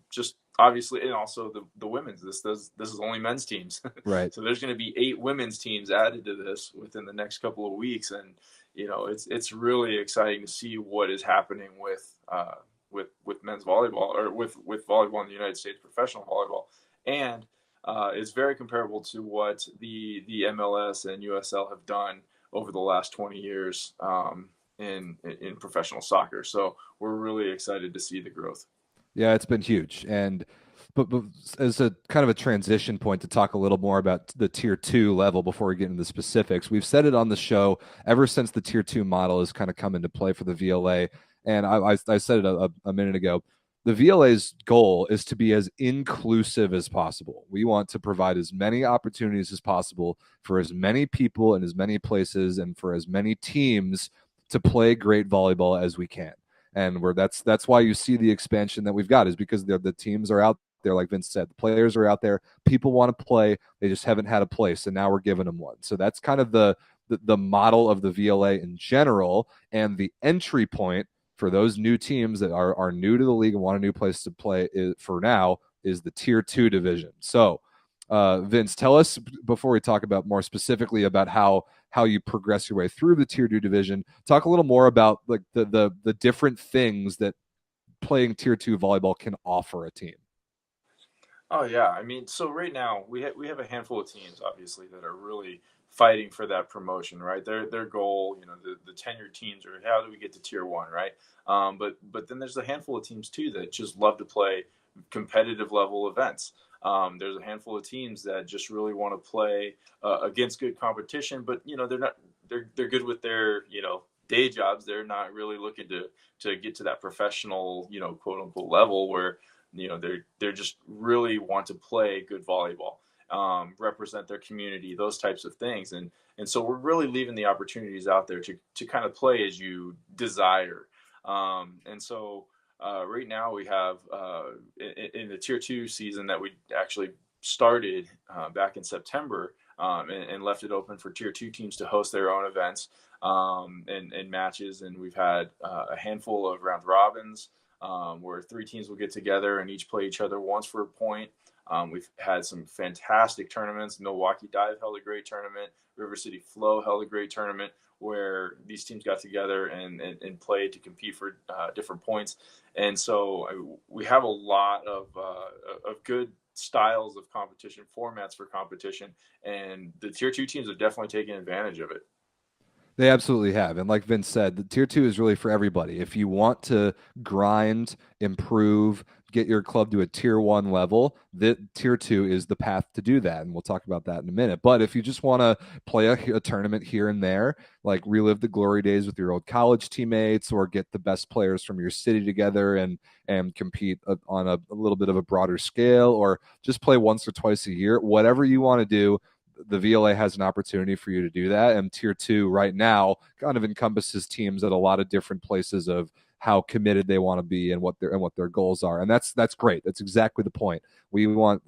just obviously, and also the women's. This is only men's teams, Right. so there's going to be 8 women's teams added to this within the next couple of weeks, and it's really exciting to see what is happening with men's volleyball, or with volleyball in the United States, professional volleyball, and it's very comparable to what the MLS and USL have done over the last 20 years in professional soccer. So we're really excited to see the growth. Yeah, it's been huge. And but as a kind of a transition point to talk a little more about the tier two level before we get into the specifics, we've said it on the show ever since the tier two model has kind of come into play for the VLA. And I said it a minute ago. The VLA's goal is to be as inclusive as possible. We want to provide as many opportunities as possible for as many people in as many places and for as many teams to play great volleyball as we can. And that's why you see the expansion that we've got, is because the teams are out there, like Vince said, the players are out there, people want to play, they just haven't had a place, and now we're giving them one. So that's kind of the model of the VLA in general, and the entry point for those new teams that are new to the league and want a new place to play for now is the tier two division. So Vince, tell us, before we talk about more specifically about how you progress your way through the tier two division, talk a little more about like the different things that playing tier two volleyball can offer a team. Oh yeah, I mean, so right now we have a handful of teams, obviously, that are really fighting for that promotion, right? Their goal, the tenured teams, are how do we get to tier one, right? But then there's a handful of teams too that just love to play competitive level events. There's a handful of teams that just really want to play against good competition, but they're good with their day jobs. They're not really looking to get to that professional quote unquote level where they're just really want to play good volleyball, represent their community, those types of things, and so we're really leaving the opportunities out there to kind of play as you desire. And so right now we have in the tier two season that we actually started back in September, and left it open for tier two teams to host their own events and matches, and we've had a handful of round robins where 3 teams will get together and each play each other once for a point. We've had some fantastic tournaments. Milwaukee Dive held a great tournament. River City Flow held a great tournament where these teams got together and played to compete for different points. And so we have a lot of good styles of competition, formats for competition, and the tier two teams are definitely taking advantage of it. They absolutely have. And like Vince said, the tier two is really for everybody. If you want to grind, improve, get your club to a tier one level, the tier two is the path to do that. And we'll talk about that in a minute. But if you just want to play a tournament here and there, like relive the glory days with your old college teammates, or get the best players from your city together and compete on a little bit of a broader scale, or just play once or twice a year, whatever you want to do, the VLA has an opportunity for you to do that. And tier two right now kind of encompasses teams at a lot of different places of how committed they want to be and what their goals are. And that's great. That's exactly the point. We are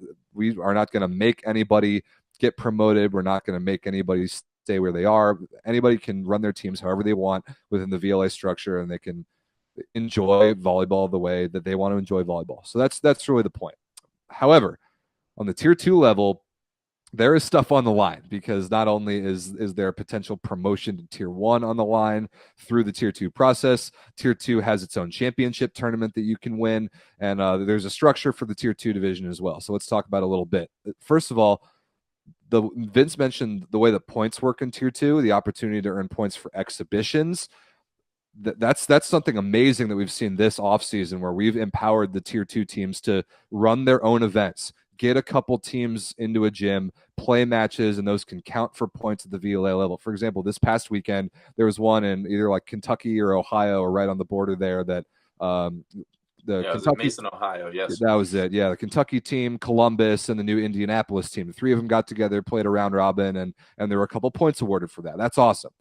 not going to make anybody get promoted. We're not going to make anybody stay where they are. Anybody can run their teams however they want within the VLA structure, and they can enjoy volleyball the way that they want to enjoy volleyball. So that's really the point. However, on the tier two level, there is stuff on the line, because not only is there a potential promotion to tier one on the line through the tier two process, tier two has its own championship tournament that you can win, and there's a structure for the tier two division as well. So let's talk about it a little bit. First of all, Vince mentioned the way the points work in tier two, the opportunity to earn points for exhibitions. That's something amazing that we've seen this offseason, where we've empowered the tier two teams to run their own events, get a couple teams into a gym, play matches, and those can count for points at the VLA level. For example, this past weekend, there was one in either like Kentucky or Ohio, or right on the border there, that Kentucky, Mason, Ohio, yes. That was it. Yeah, the Kentucky team, Columbus, and the new Indianapolis team. The 3 of them got together, played a round robin, and there were a couple points awarded for that. That's awesome.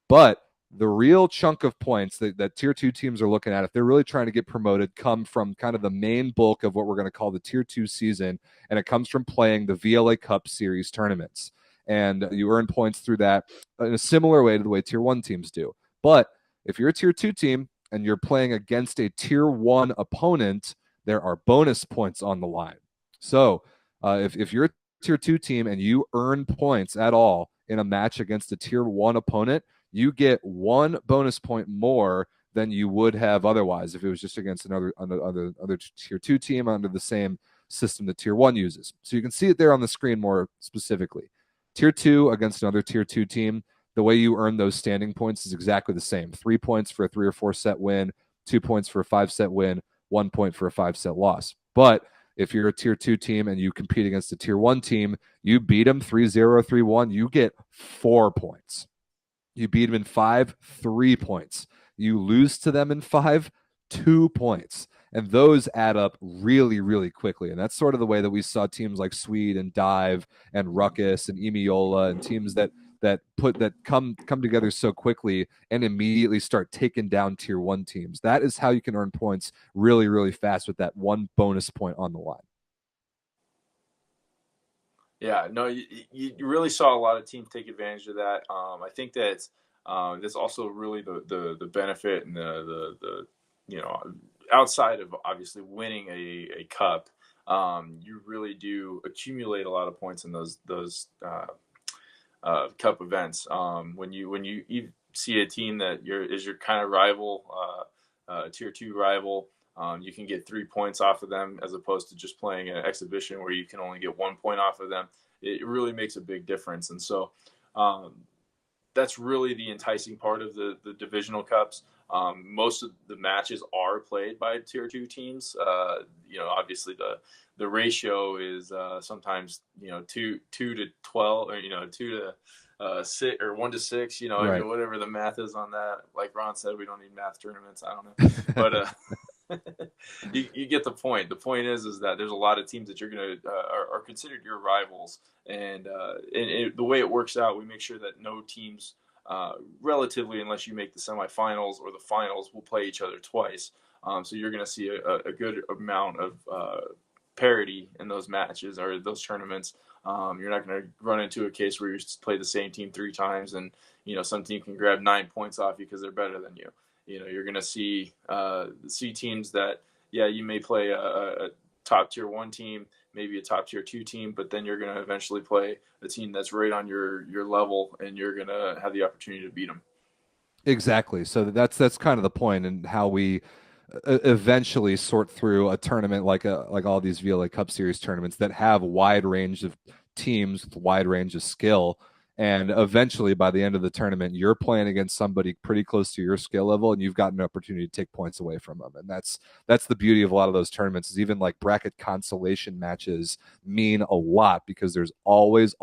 But the real chunk of points that tier two teams are looking at, if they're really trying to get promoted, come from kind of the main bulk of what we're going to call the tier two season. And it comes from playing the VLA Cup series tournaments. And you earn points through that in a similar way to the way tier one teams do. But if you're a tier two team and you're playing against a tier one opponent, there are bonus points on the line. So if you're a tier 2 team and you earn points at all in a match against a tier 1 opponent, you get 1 bonus point more than you would have otherwise if it was just against another tier 2 team under the same system that tier 1 uses. So you can see it there on the screen more specifically. Tier 2 against another tier 2 team, the way you earn those standing points is exactly the same. 3 points for a 3 or 4 set win, 2 points for a 5 set win, 1 point for a 5 set loss. But if you're a tier 2 team and you compete against a tier 1 team, you beat them 3-0, 3-1, you get 4 points. You beat them in 5, 3 points. You lose to them in 5, 2 points. And those add up really, really quickly. And that's sort of the way that we saw teams like Swede and Dive and Ruckus and Emiola and teams that come together so quickly and immediately start taking down tier 1 teams. That is how you can earn points really, really fast with that 1 bonus point on the line. Yeah, no, you really saw a lot of teams take advantage of that. I think that that's also really the benefit and the outside of obviously winning a cup, you really do accumulate a lot of points in those cup events. When you see a team that is your kind of rival, tier 2 rival, you can get 3 points off of them as opposed to just playing an exhibition where you can only get 1 point off of them. It really makes a big difference. And so that's really the enticing part of the divisional cups. Most of the matches are played by tier 2 teams. Obviously the ratio is sometimes 2 to 12 or 2 to 6 or 1 to 6. Right. Whatever the math is on that. Like Ron said, we don't need math tournaments. I don't know, but you get the point. The point is that there's a lot of teams that you're gonna are considered your rivals, and the way it works out, we make sure that no teams, relatively, unless you make the semifinals or the finals, will play each other twice. So you're gonna see a good amount of parity in those matches or those tournaments. You're not going to run into a case where you play the same team 3 times and some team can grab 9 points off you because they're better than you. You're going to see teams that, yeah, you may play a top tier 1 team, maybe a top tier 2 team, but then you're going to eventually play a team that's right on your level, and you're going to have the opportunity to beat them. Exactly. So that's kind of the point, and how we eventually sort through a tournament like all these VLA Cup Series tournaments that have wide range of teams with wide range of skill. And eventually, by the end of the tournament, you're playing against somebody pretty close to your skill level, and you've got an opportunity to take points away from them. And that's the beauty of a lot of those tournaments. Is even like bracket consolation matches mean a lot because there's always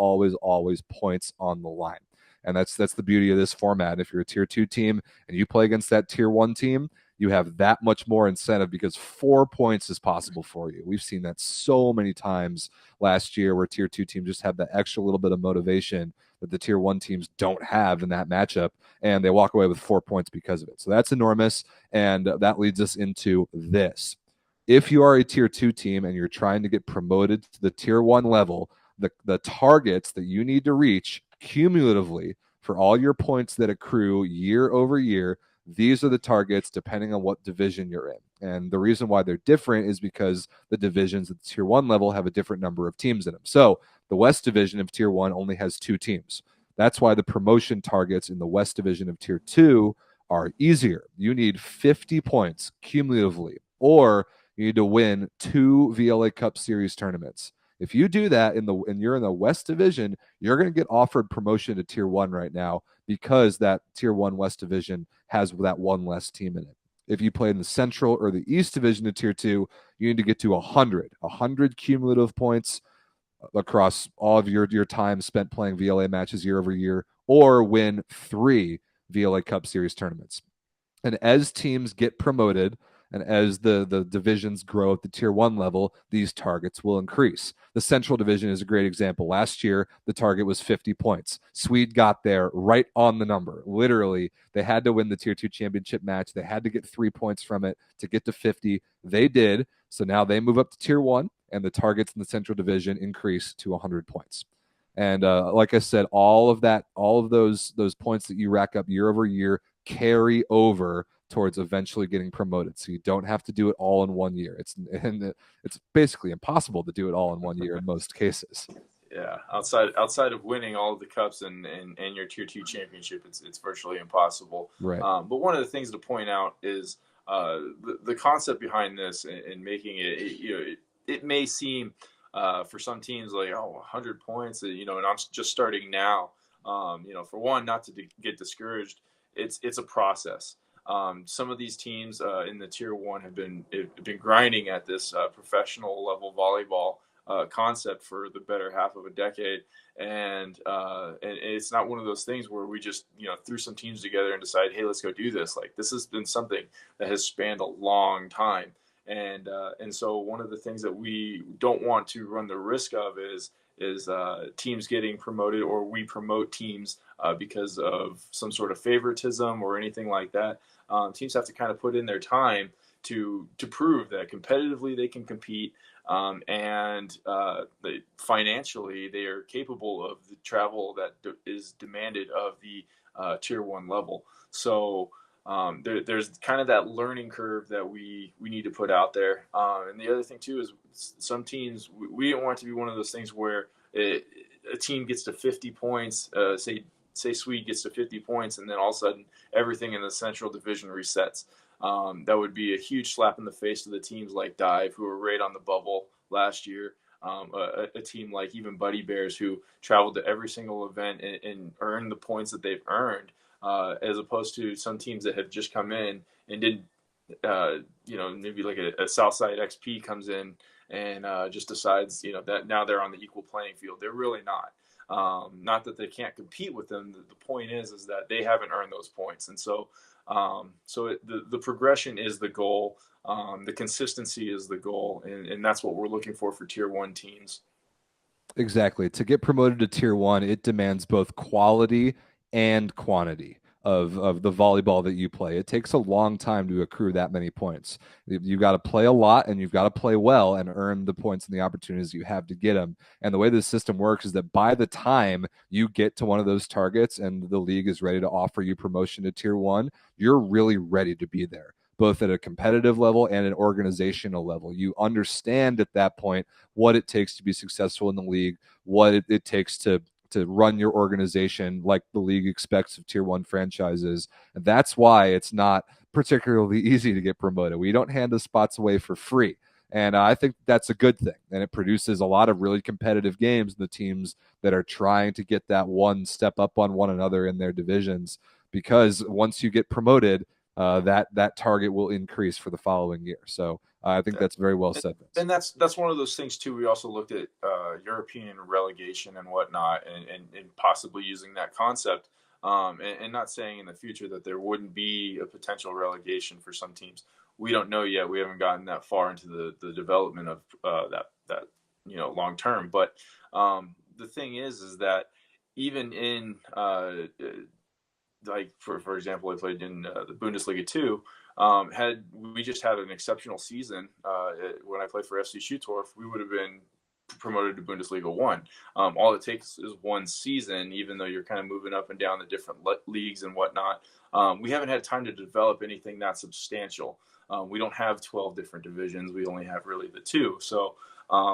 points on the line. And that's the beauty of this format. If you're a tier 2 team and you play against that tier 1 team, you have that much more incentive because 4 points is possible for you. We've seen that so many times last year where tier 2 teams just have that extra little bit of motivation that the tier 1 teams don't have in that matchup, and they walk away with 4 points because of it. So that's enormous, and that leads us into this. If you are a tier 2 team and you're trying to get promoted to the tier 1 level, the targets that you need to reach cumulatively for all your points that accrue year over year, these are the targets depending on what division you're in. And the reason why they're different is because the divisions at the tier 1 level have a different number of teams in them. So the West division of tier 1 only has 2 teams. That's why the promotion targets in the West division of tier 2 are easier. You need 50 points cumulatively, or you need to win 2 VLA Cup Series tournaments. If you do that and you're in the West division, you're going to get offered promotion to tier 1 right now because that tier 1 West division has that 1 less team in it. If you play in the Central or the East division of tier 2, you need to get to 100 cumulative points across all of your time spent playing VLA matches year over year, or win 3 VLA Cup Series tournaments. And as teams get promoted, and as the divisions grow at the tier 1 level, these targets will increase. The Central Division is a great example. Last year, the target was 50 points. Swede got there right on the number. Literally, they had to win the tier 2 championship match. They had to get 3 points from it to get to 50. They did. So now they move up to tier 1, and the targets in the Central Division increase to 100 points. And like I said, all of those points that you rack up year over year carry over towards eventually getting promoted. So you don't have to do it all in 1 year. It's basically impossible to do it all in 1 year in most cases. Yeah, outside of winning all of the cups and your tier two championship, it's virtually impossible. Right. But one of the things to point out is the concept behind this and making it, it may seem for some teams like, oh, 100 points, and I'm just starting now. For one, not to get discouraged, it's a process. Some of these teams in the tier one have been grinding at this professional level volleyball concept for the better half of a decade, and it's not one of those things where we just threw some teams together and decided, hey, let's go do this. Like, this has been something that has spanned a long time, and so one of the things that we don't want to run the risk of is teams getting promoted, or we promote teams because of some sort of favoritism or anything like that. Teams have to kind of put in their time to prove that competitively they can compete, and financially they are capable of the travel that is demanded of the tier one level. So there's kind of that learning curve that we need to put out there. And the other thing too is some teams, we don't want it to be one of those things where a team gets to 50 points, say Swede gets to 50 points, and then all of a sudden everything in the Central Division resets. That would be a huge slap in the face to the teams like Dive, who were right on the bubble last year. A team like even Buddy Bears, who traveled to every single event and earned the points that they've earned, as opposed to some teams that have just come in and didn't, maybe like a Southside XP comes in and just decides, that now they're on the equal playing field. They're really not. Not that they can't compete with them. The point is that they haven't earned those points. And so the progression is the goal. The consistency is the goal. And that's what we're looking for tier one teams. Exactly. To get promoted to tier one, it demands both quality and quantity of the volleyball that you play. It takes a long time to accrue that many points. You've got to play a lot, and you've got to play well and earn the points and the opportunities you have to get them. And the way this system works is that by the time you get to one of those targets and the league is ready to offer you promotion to tier one, you're really ready to be there, both at a competitive level and an organizational level. You understand at that point what it takes to be successful in the league, what it takes to run your organization like the league expects of tier one franchises. And that's why it's not particularly easy to get promoted. We don't hand the spots away for free. And I think that's a good thing. And it produces a lot of really competitive games, the teams that are trying to get that one step up on one another in their divisions, because once you get promoted, that target will increase for the following year. So I think that's very well said. And that's one of those things too. We also looked at European relegation and whatnot, and possibly using that concept, and not saying in the future that there wouldn't be a potential relegation for some teams. We don't know yet. We haven't gotten that far into the development of that long term. But the thing is that even in like for example, I played in the Bundesliga 2. We just had an exceptional season when I played for FC Schutorf, we would have been promoted to Bundesliga 1. All it takes is one season, even though you're kind of moving up and down the different leagues and whatnot. We haven't had time to develop anything that substantial. We don't have 12 different divisions. We only have really the 2. So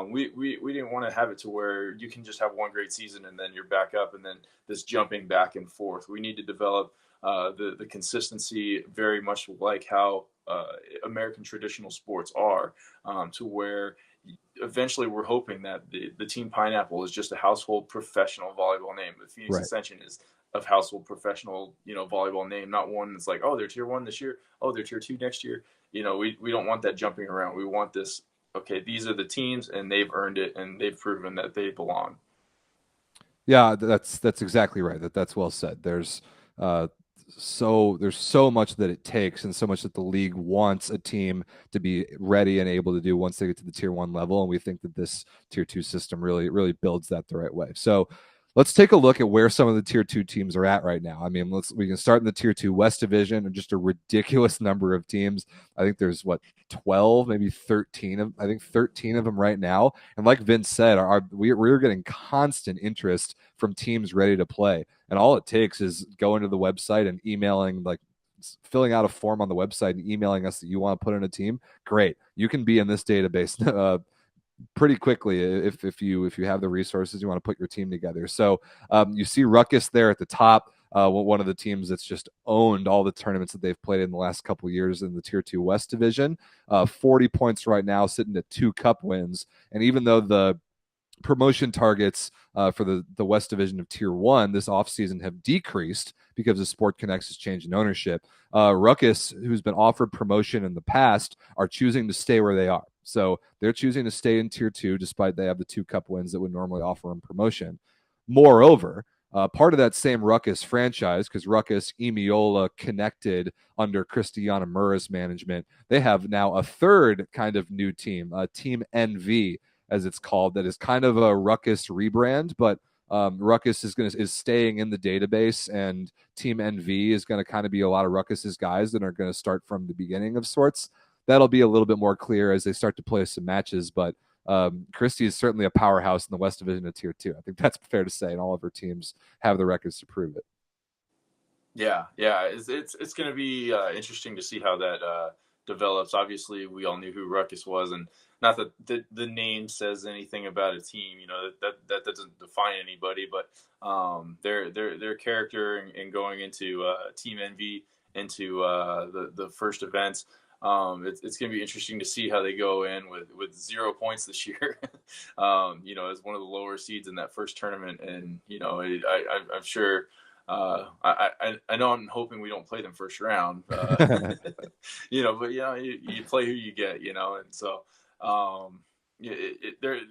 we didn't want to have it to where you can just have one great season and then you're back up and then this jumping back and forth. We need to develop the consistency, very much like how American traditional sports are, to where eventually we're hoping that the Team Pineapple is just a household professional volleyball name. The Phoenix Right. Ascension is a household professional volleyball name, not one that's like, oh, they're tier 1 this year, oh, they're tier 2 next year. We don't want that jumping around. We want this, okay, these are the teams and they've earned it and they've proven that they belong. Yeah, that's exactly right. That's well said. There's so much that it takes and so much that the league wants a team to be ready and able to do once they get to the tier 1 level, and we think that this tier 2 system really builds that the right way. So let's take a look at where some of the tier 2 teams are at right now. I mean, we can start in the tier 2 West Division, and just a ridiculous number of teams. I think there's 12, maybe 13 I think 13 of them right now. And like Vince said, we're getting constant interest from teams ready to play. And all it takes is going to the website and emailing filling out a form on the website and emailing us that you want to put in a team, great. You can be in this database pretty quickly if you have the resources you want to put your team together. So you see Ruckus there at the top. One of the teams that's just owned all the tournaments that they've played in the last couple of years in the Tier 2 West Division. 40 points right now, sitting at 2 cup wins. And even though the promotion targets for the West Division of Tier 1 this offseason have decreased because of Sport Connect's change in ownership, Ruckus, who's been offered promotion in the past, are choosing to stay where they are. So they're choosing to stay in Tier 2 despite they have the 2 cup wins that would normally offer them promotion. Moreover, part of that same Ruckus franchise, because Ruckus, Emiola connected under Christiana Murra's management, they have now a third kind of new team, Team NV, as it's called, that is kind of a Ruckus rebrand, but Ruckus is staying in the database, and Team NV is going to kind of be a lot of Ruckus's guys that are going to start from the beginning of sorts. That'll be a little bit more clear as they start to play some matches, but Christie is certainly a powerhouse in the West Division of Tier 2. I think that's fair to say, and all of her teams have the records to prove it. Yeah, it's going to be interesting to see how that develops. Obviously, we all knew who Ruckus was, and not that the name says anything about a team. You know, that doesn't define anybody, but their character and going into Team Envy into the first events. It's going to be interesting to see how they go in with 0 points this year. You know, as one of the lower seeds in that first tournament, and you know, I'm sure. I know I'm hoping we don't play them first round, you know, but you play who you get, you know, and so they're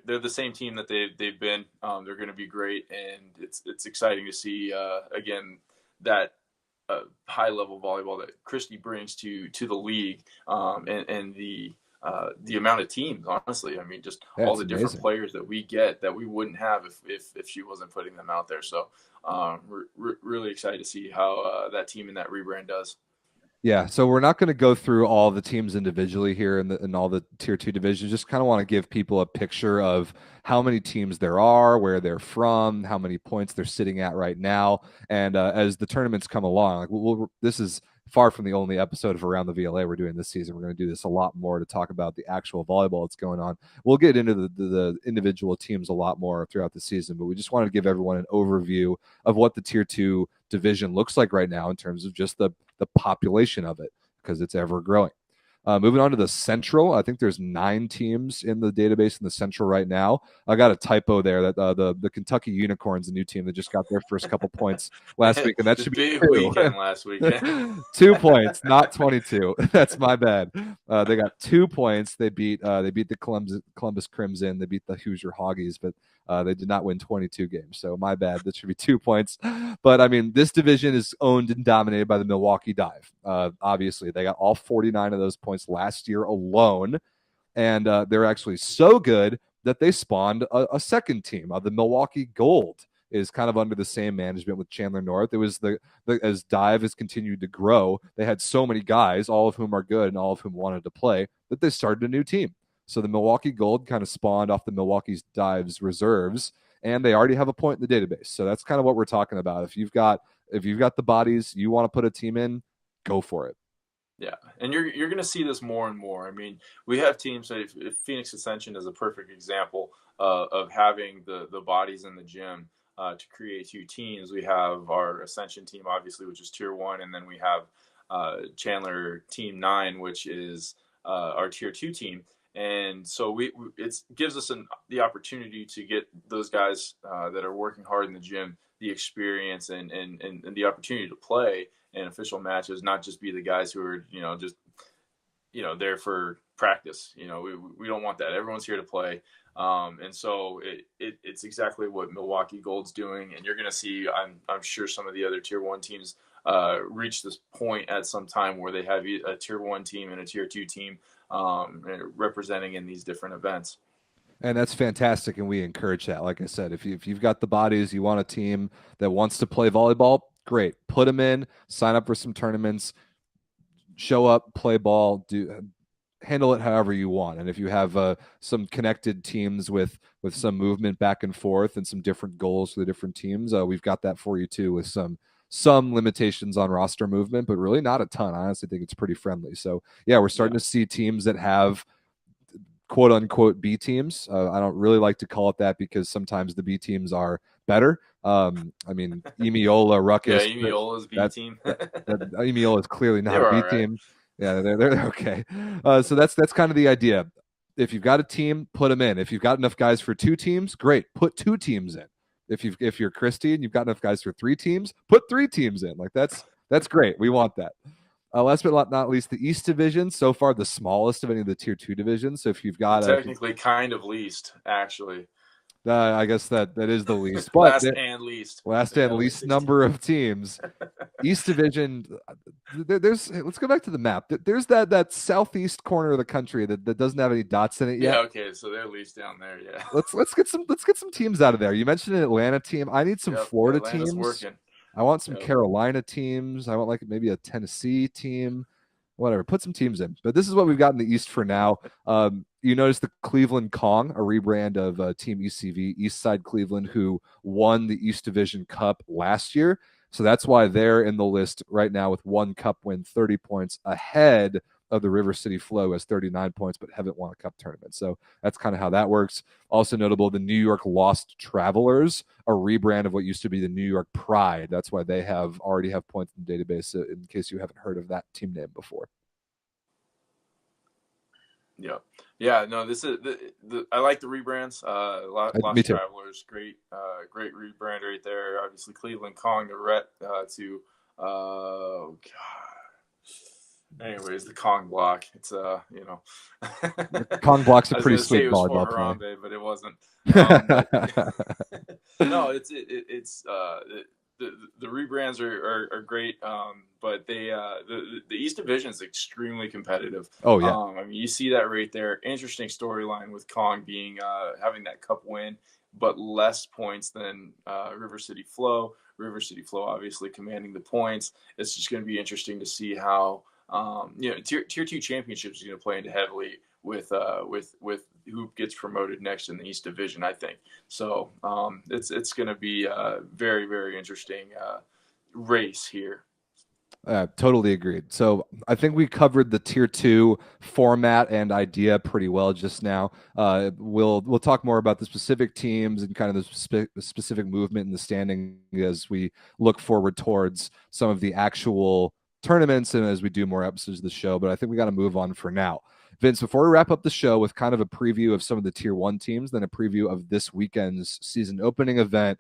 the same team that they've been. They're going to be great, and it's exciting to see again that high level volleyball that Christie brings to the league, and the amount of teams, honestly. I mean, just all the different players that we get that we wouldn't have if she wasn't putting them out there. So we're really excited to see how that team in that rebrand does. Yeah, so we're not going to go through all the teams individually here in all the Tier 2 divisions. Just kind of want to give people a picture of how many teams there are, where they're from, how many points they're sitting at right now. And as the tournaments come along, like this is far from the only episode of Around the VLA we're doing this season. We're going to do this a lot more to talk about the actual volleyball that's going on. We'll get into the individual teams a lot more throughout the season, but we just wanted to give everyone an overview of what the Tier 2 division looks like right now in terms of just the population of it, because it's ever growing. Moving on to the Central, I think there's 9 teams in the database in the Central right now. I got a typo there that the Kentucky Unicorns, a new team that just got their first couple points last week, and that should be big weekend last weekend. 2 points, not 22. That's my bad. They got 2 points. They beat the Columbus Crimson. They beat the Hoosier Hoggies, but they did not win 22 games. So my bad. That should be 2 points. But I mean, this division is owned and dominated by the Milwaukee Dive. Obviously, they got all 49 of those points last year alone, and they're actually so good that they spawned a second team. The Milwaukee Gold is kind of under the same management with Chandler North. It was as Dive has continued to grow, they had so many guys, all of whom are good and all of whom wanted to play, that they started a new team. So the Milwaukee Gold kind of spawned off the Milwaukee's Dive's reserves, and they already have a point in the database. So that's kind of what we're talking about. If you've got the bodies, you want to put a team in, go for it. Yeah, and you're going to see this more and more. I mean, we have teams. If Phoenix Ascension is a perfect example of having the bodies in the gym to create 2 teams. We have our Ascension team, obviously, which is Tier 1, and then we have Chandler Team 9, which is our Tier 2 team. And so it gives us the opportunity to get those guys that are working hard in the gym the experience and the opportunity to play in official matches, not just be the guys who are just there for practice. We don't want that. Everyone's here to play, and so it's exactly what Milwaukee Gold's doing. And you're going to see, I'm sure, some of the other Tier 1 teams reach this point at some time where they have a Tier 1 team and a Tier 2 team representing in these different events. And that's fantastic, and we encourage that. Like I said, if you've got the bodies, you want a team that wants to play volleyball, great. Put them in, sign up for some tournaments, show up, play ball, handle it however you want. And if you have some connected teams with some movement back and forth and some different goals for the different teams, we've got that for you too, with some some limitations on roster movement, but really not a ton. I honestly think it's pretty friendly. So yeah, we're starting to see teams that have quote unquote B teams. I don't really like to call it that because sometimes the B teams are better. I mean, Emiola, Yeah, Ruckus, Emiola's B that, team. that Emiola is clearly They not a were B all right. team. Yeah, they're okay. So that's kind of the idea. If you've got a team, put them in. If you've got enough guys for 2 teams, great, put 2 teams in. If you're Christie and you've got enough guys for 3 teams, put 3 teams in. Like that's great. We want that. Last but not least, the East Division, so far the smallest of any of the Tier 2 divisions. So if you've got Technically, kind of least, actually. I guess that is the least, but Last and least. last They and got only least 16. number of teams. East Division, there's let's go back to the map. There's that southeast corner of the country that doesn't have any dots in it yet. Yeah, okay, so they're least down there, yeah. Let's get some teams out of there. You mentioned an Atlanta team. I need some Yep, Florida Atlanta's teams. working. I want some Yep. Carolina teams. I want like maybe a Tennessee team. Whatever, put some teams in. But this is what we've got in the East for now. You notice the Cleveland Kong, a rebrand of Team ECV, Eastside Cleveland, who won the East Division Cup last year. So that's why they're in the list right now with 1 cup win, 30 points ahead of the River City Flow, who has 39 points but haven't won a cup tournament. So that's kind of how that works. Also notable, the New York Lost Travelers, a rebrand of what used to be the New York Pride. That's why they already have points in the database, in case you haven't heard of that team name before. Yeah. No, this is I like the rebrands. Lost Travelers, great rebrand right there. Obviously, Cleveland Kong, the Ret to God. Anyways, the Kong block. It's the Kong block's a pretty sweet volleyball play, but it wasn't. No, it's the rebrands are great, but the East Division is extremely competitive. Oh yeah, I mean, you see that right there. Interesting storyline with Kong being having that cup win, but less points than River City Flow. River City Flow obviously commanding the points. It's just going to be interesting to see how tier 2 championships is going to play into heavily with who gets promoted next in the East Division, I think. So it's going to be a very, very interesting race here. Totally agreed. So I think we covered the Tier 2 format and idea pretty well just now. We'll talk more about the specific teams and kind of the specific movement in the standing as we look forward towards some of the actual tournaments and as we do more episodes of the show. But I think we got to move on for now. Vince, before we wrap up the show with kind of a preview of some of the Tier 1 teams, then a preview of this weekend's season opening event,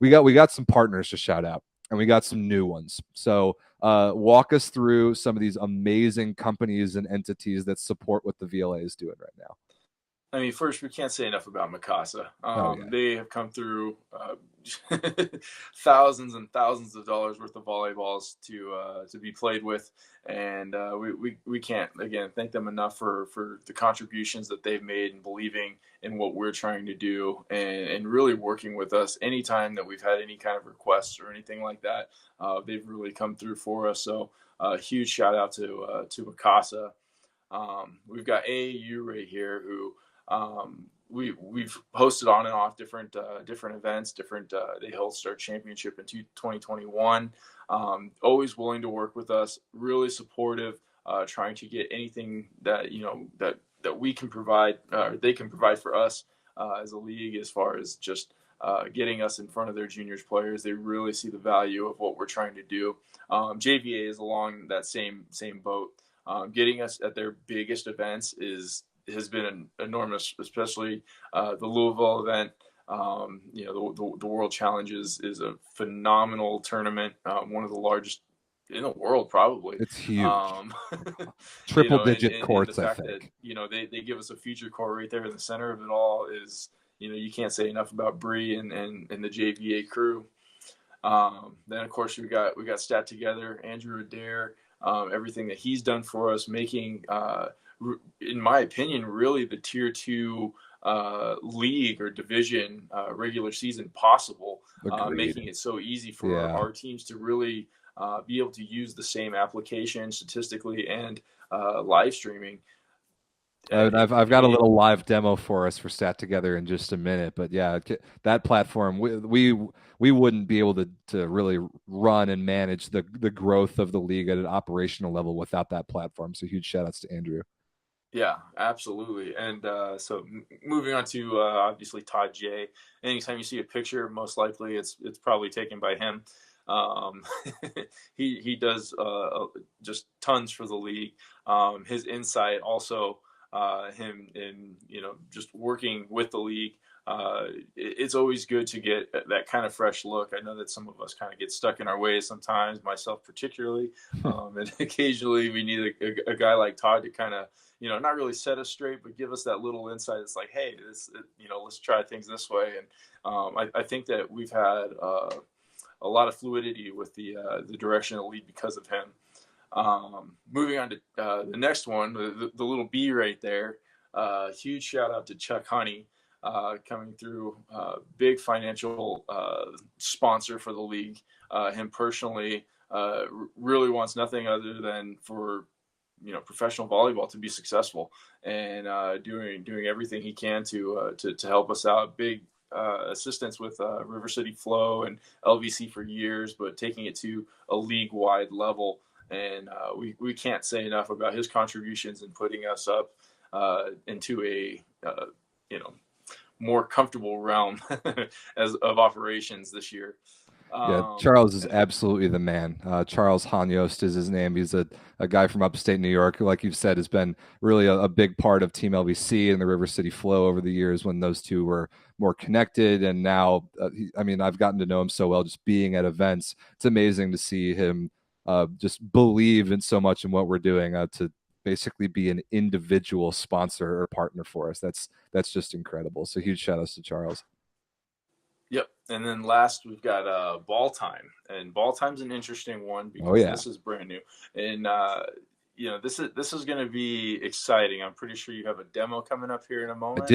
we got some partners to shout out, and we got some new ones. So walk us through some of these amazing companies and entities that support what the VLA is doing right now. I mean, first, we can't say enough about Mikasa. They have come through thousands and thousands of dollars worth of volleyballs to be played with, and we can't again thank them enough for the contributions that they've made and believing in what we're trying to do and really working with us anytime that we've had any kind of requests or anything like that. They've really come through for us. So huge shout out to Mikasa. We've got AAU right here who. We've hosted on and off different events. They hosted our championship in 2021. Always willing to work with us. Really supportive. Trying to get anything that that we can provide or they can provide for us as a league as far as just getting us in front of their juniors players. They really see the value of what we're trying to do. JVA is along that same boat. Getting us at their biggest events has been enormous, especially the Louisville event. The World Challenge is a phenomenal tournament, one of the largest in the world, probably. It's huge. Triple-digit courts, and the I fact think. That, they give us a feature court right there in the center of it all is, you can't say enough about Bree and the JVA crew. Then, of course, we got Stat Together, Andrew Adair, everything that he's done for us, making in my opinion, really the Tier 2 league or division regular season possible, making it so easy for our teams to really be able to use the same application statistically and live streaming. I've got a little live demo for us for Stat Together in just a minute, but yeah, that platform we wouldn't be able to really run and manage the growth of the league at an operational level without that platform. So huge shout outs to Andrew. Yeah, absolutely. And so moving on to obviously Todd J. Anytime you see a picture, most likely it's probably taken by him. Um, he does just tons for the league. His insight also, him in just working with the league. It's always good to get that kind of fresh look. I know that some of us kind of get stuck in our ways sometimes, myself particularly, and occasionally we need a guy like Todd to kind of not really set us straight, but give us that little insight. It's like, hey, let's try things this way. And I think that we've had a lot of fluidity with the direction of the league because of him. Moving on to the next one, the little B right there. Huge shout out to Chuck Honey, coming through, big financial sponsor for the league. Him personally really wants nothing other than for professional volleyball to be successful, and doing everything he can to help us out. Big assistance with River City Flow and LVC for years, but taking it to a league-wide level. And we can't say enough about his contributions in putting us up into a more comfortable realm of operations this year. Yeah, Charles is absolutely the man. Charles Hanyost is his name. He's a guy from upstate New York who, like you've said, has been really a big part of Team LVC and the River City Flow over the years when those two were more connected. And now, I've gotten to know him so well just being at events. It's amazing to see him just believe in so much in what we're doing to basically be an individual sponsor or partner for us. That's just incredible. So huge shout outs to Charles. Yep. And then last we've got Ball Time. And Ball Time's an interesting one because this is brand new. And this is going to be exciting. I'm pretty sure you have a demo coming up here in a moment.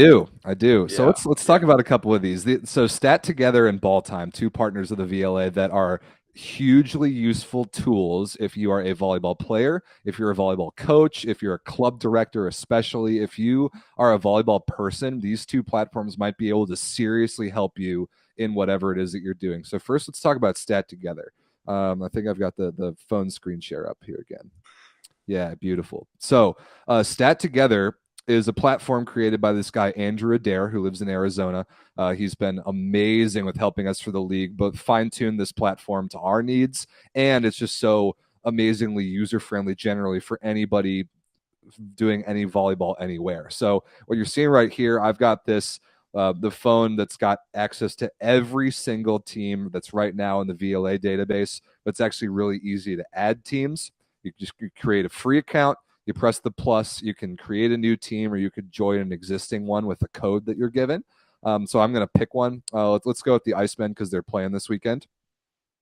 I do. So let's talk about a couple of these. So Stat Together and Ball Time, two partners of the VLA that are hugely useful tools if you are a volleyball player, if you're a volleyball coach, if you're a club director, especially if you are a volleyball person. These two platforms might be able to seriously help you in whatever it is that you're doing. So first, let's talk about Stat Together. I think I've got the phone screen share up here again. Yeah, beautiful. So Stat Together is a platform created by this guy, Andrew Adair, who lives in Arizona. He's been amazing with helping us for the league, both fine-tune this platform to our needs, and it's just so amazingly user-friendly generally for anybody doing any volleyball anywhere. So what you're seeing right here, I've got this the phone that's got access to every single team that's right now in the VLA database, but it's actually really easy to add teams. You just create a free account, you press the plus, you can create a new team, or you could join an existing one with a code that you're given. So I'm going to pick one. Let's go with the Icemen because they're playing this weekend.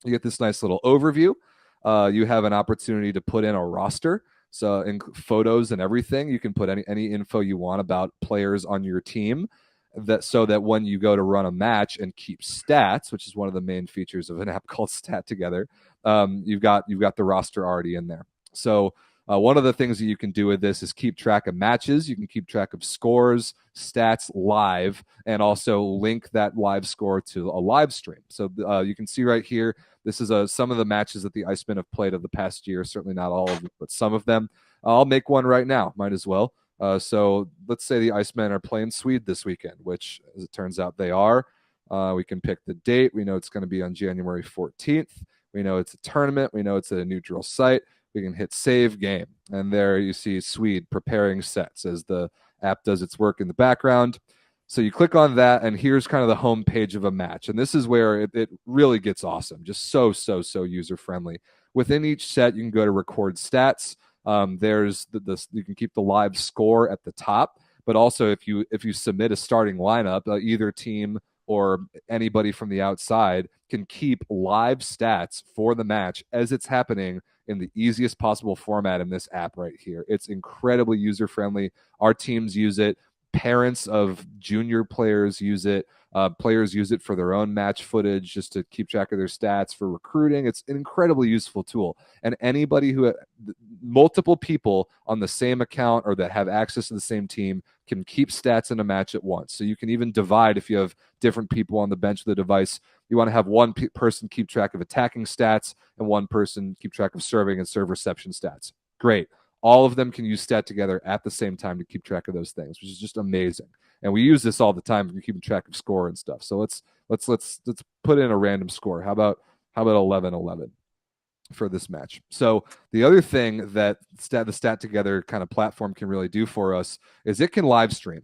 You get this nice little overview. You have an opportunity to put in a roster. So in photos and everything, you can put any info you want about players on your team, so that when you go to run a match and keep stats, which is one of the main features of an app called Stat Together, you've got the roster already in there. So one of the things that you can do with this is keep track of matches. You can keep track of scores, stats live, and also link that live score to a live stream. So you can see right here, this is some of the matches that the Icemen have played of the past year. Certainly not all of them, but some of them. I'll make one right now. Might as well. So let's say the Icemen are playing Sweden this weekend, which, as it turns out, they are. We can pick the date. We know it's going to be on January 14th. We know it's a tournament. We know it's at a neutral site. We can hit save game. And there you see Swede preparing sets as the app does its work in the background. So you click on that, and here's kind of the home page of a match. And this is where it really gets awesome. Just so user-friendly. Within each set, you can go to record stats. There's you can keep the live score at the top, but also if you submit a starting lineup, either team or anybody from the outside can keep live stats for the match as it's happening in the easiest possible format in this app right here. It's incredibly user-friendly. Our teams use it. Parents of junior players use it. Players use it for their own match footage, just to keep track of their stats for recruiting. It's an incredibly useful tool. And anybody who, multiple people on the same account or that have access to the same team, can keep stats in a match at once. So you can even divide if you have different people on the bench of the device. You want to have one person keep track of attacking stats and one person keep track of serving and serve reception stats. Great. All of them can use stat together at the same time to keep track of those things, which is just amazing. And we use this all the time when you're keeping track of score and stuff. So let's put in a random score. How about 11-11 for this match? So the other thing that the Stat Together kind of platform can really do for us is it can live stream.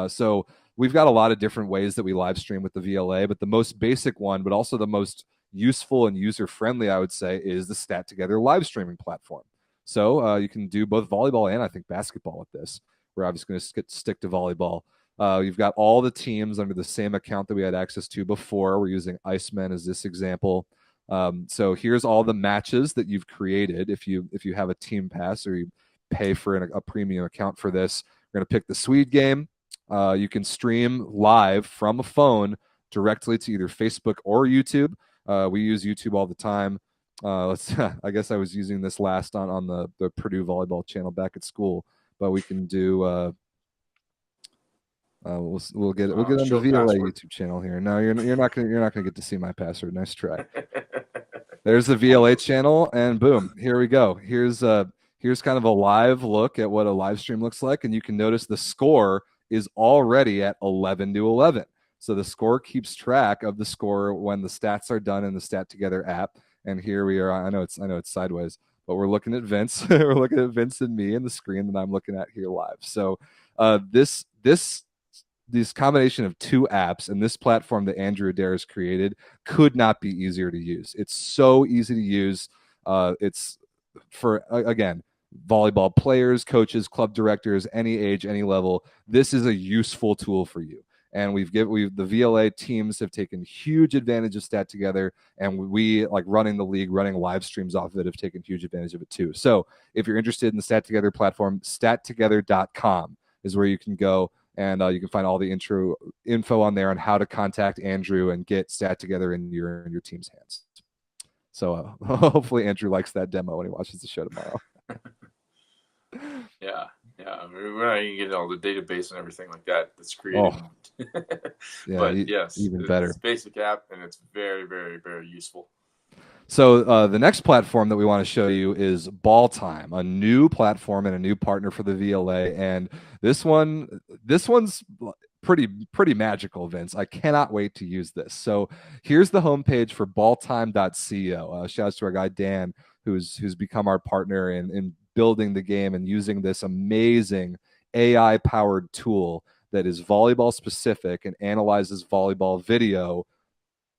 So we've got a lot of different ways that we live stream with the VLA, but the most basic one, but also the most useful and user-friendly, I would say, is the Stat Together live streaming platform. So you can do both volleyball and I think basketball with this. We're obviously going to stick to volleyball. You've got all the teams under the same account that we had access to before. We're using Iceman as this example. So here's all the matches that you've created. If you have a team pass or you pay for a premium account for this, we're going to pick the Swede game. You can stream live from a phone directly to either Facebook or YouTube. We use YouTube all the time. I guess I was using this last on the Purdue volleyball channel back at school, but we can do. We'll get on the VLA password. YouTube channel here. No, you're not gonna get to see my password. Nice try. There's the VLA channel, and boom, here we go. Here's kind of a live look at what a live stream looks like, and you can notice the score is already at 11-11. So the score keeps track of the score when the stats are done in the Stat Together app. And here we are. I know it's sideways, but we're looking at Vince. We're looking at Vince and me and the screen that I'm looking at here live. So this combination of two apps and this platform that Andrew Adair has created could not be easier to use. It's so easy to use. It's for, again, volleyball players, coaches, club directors, any age, any level. This is a useful tool for you. And the VLA teams have taken huge advantage of Stat Together, and we, like running the league, running live streams off of it, have taken huge advantage of it too. So if you're interested in the Stat Together platform, stattogether.com is where you can go, and you can find all the info on there on how to contact Andrew and get Stat Together in your team's hands. So hopefully Andrew likes that demo when he watches the show tomorrow. Yeah. I mean, we're not even getting all the database and everything like that that's created. Oh. Yeah, but yes, even better. It's a basic app, and it's very, very, very useful. So the next platform that we want to show you is Ball Time, a new platform and a new partner for the VLA. And this one's pretty magical, Vince. I cannot wait to use this. So here's the homepage for balltime.co. Shouts to our guy Dan, who's become our partner in building the game and using this amazing AI-powered tool that is volleyball specific and analyzes volleyball video,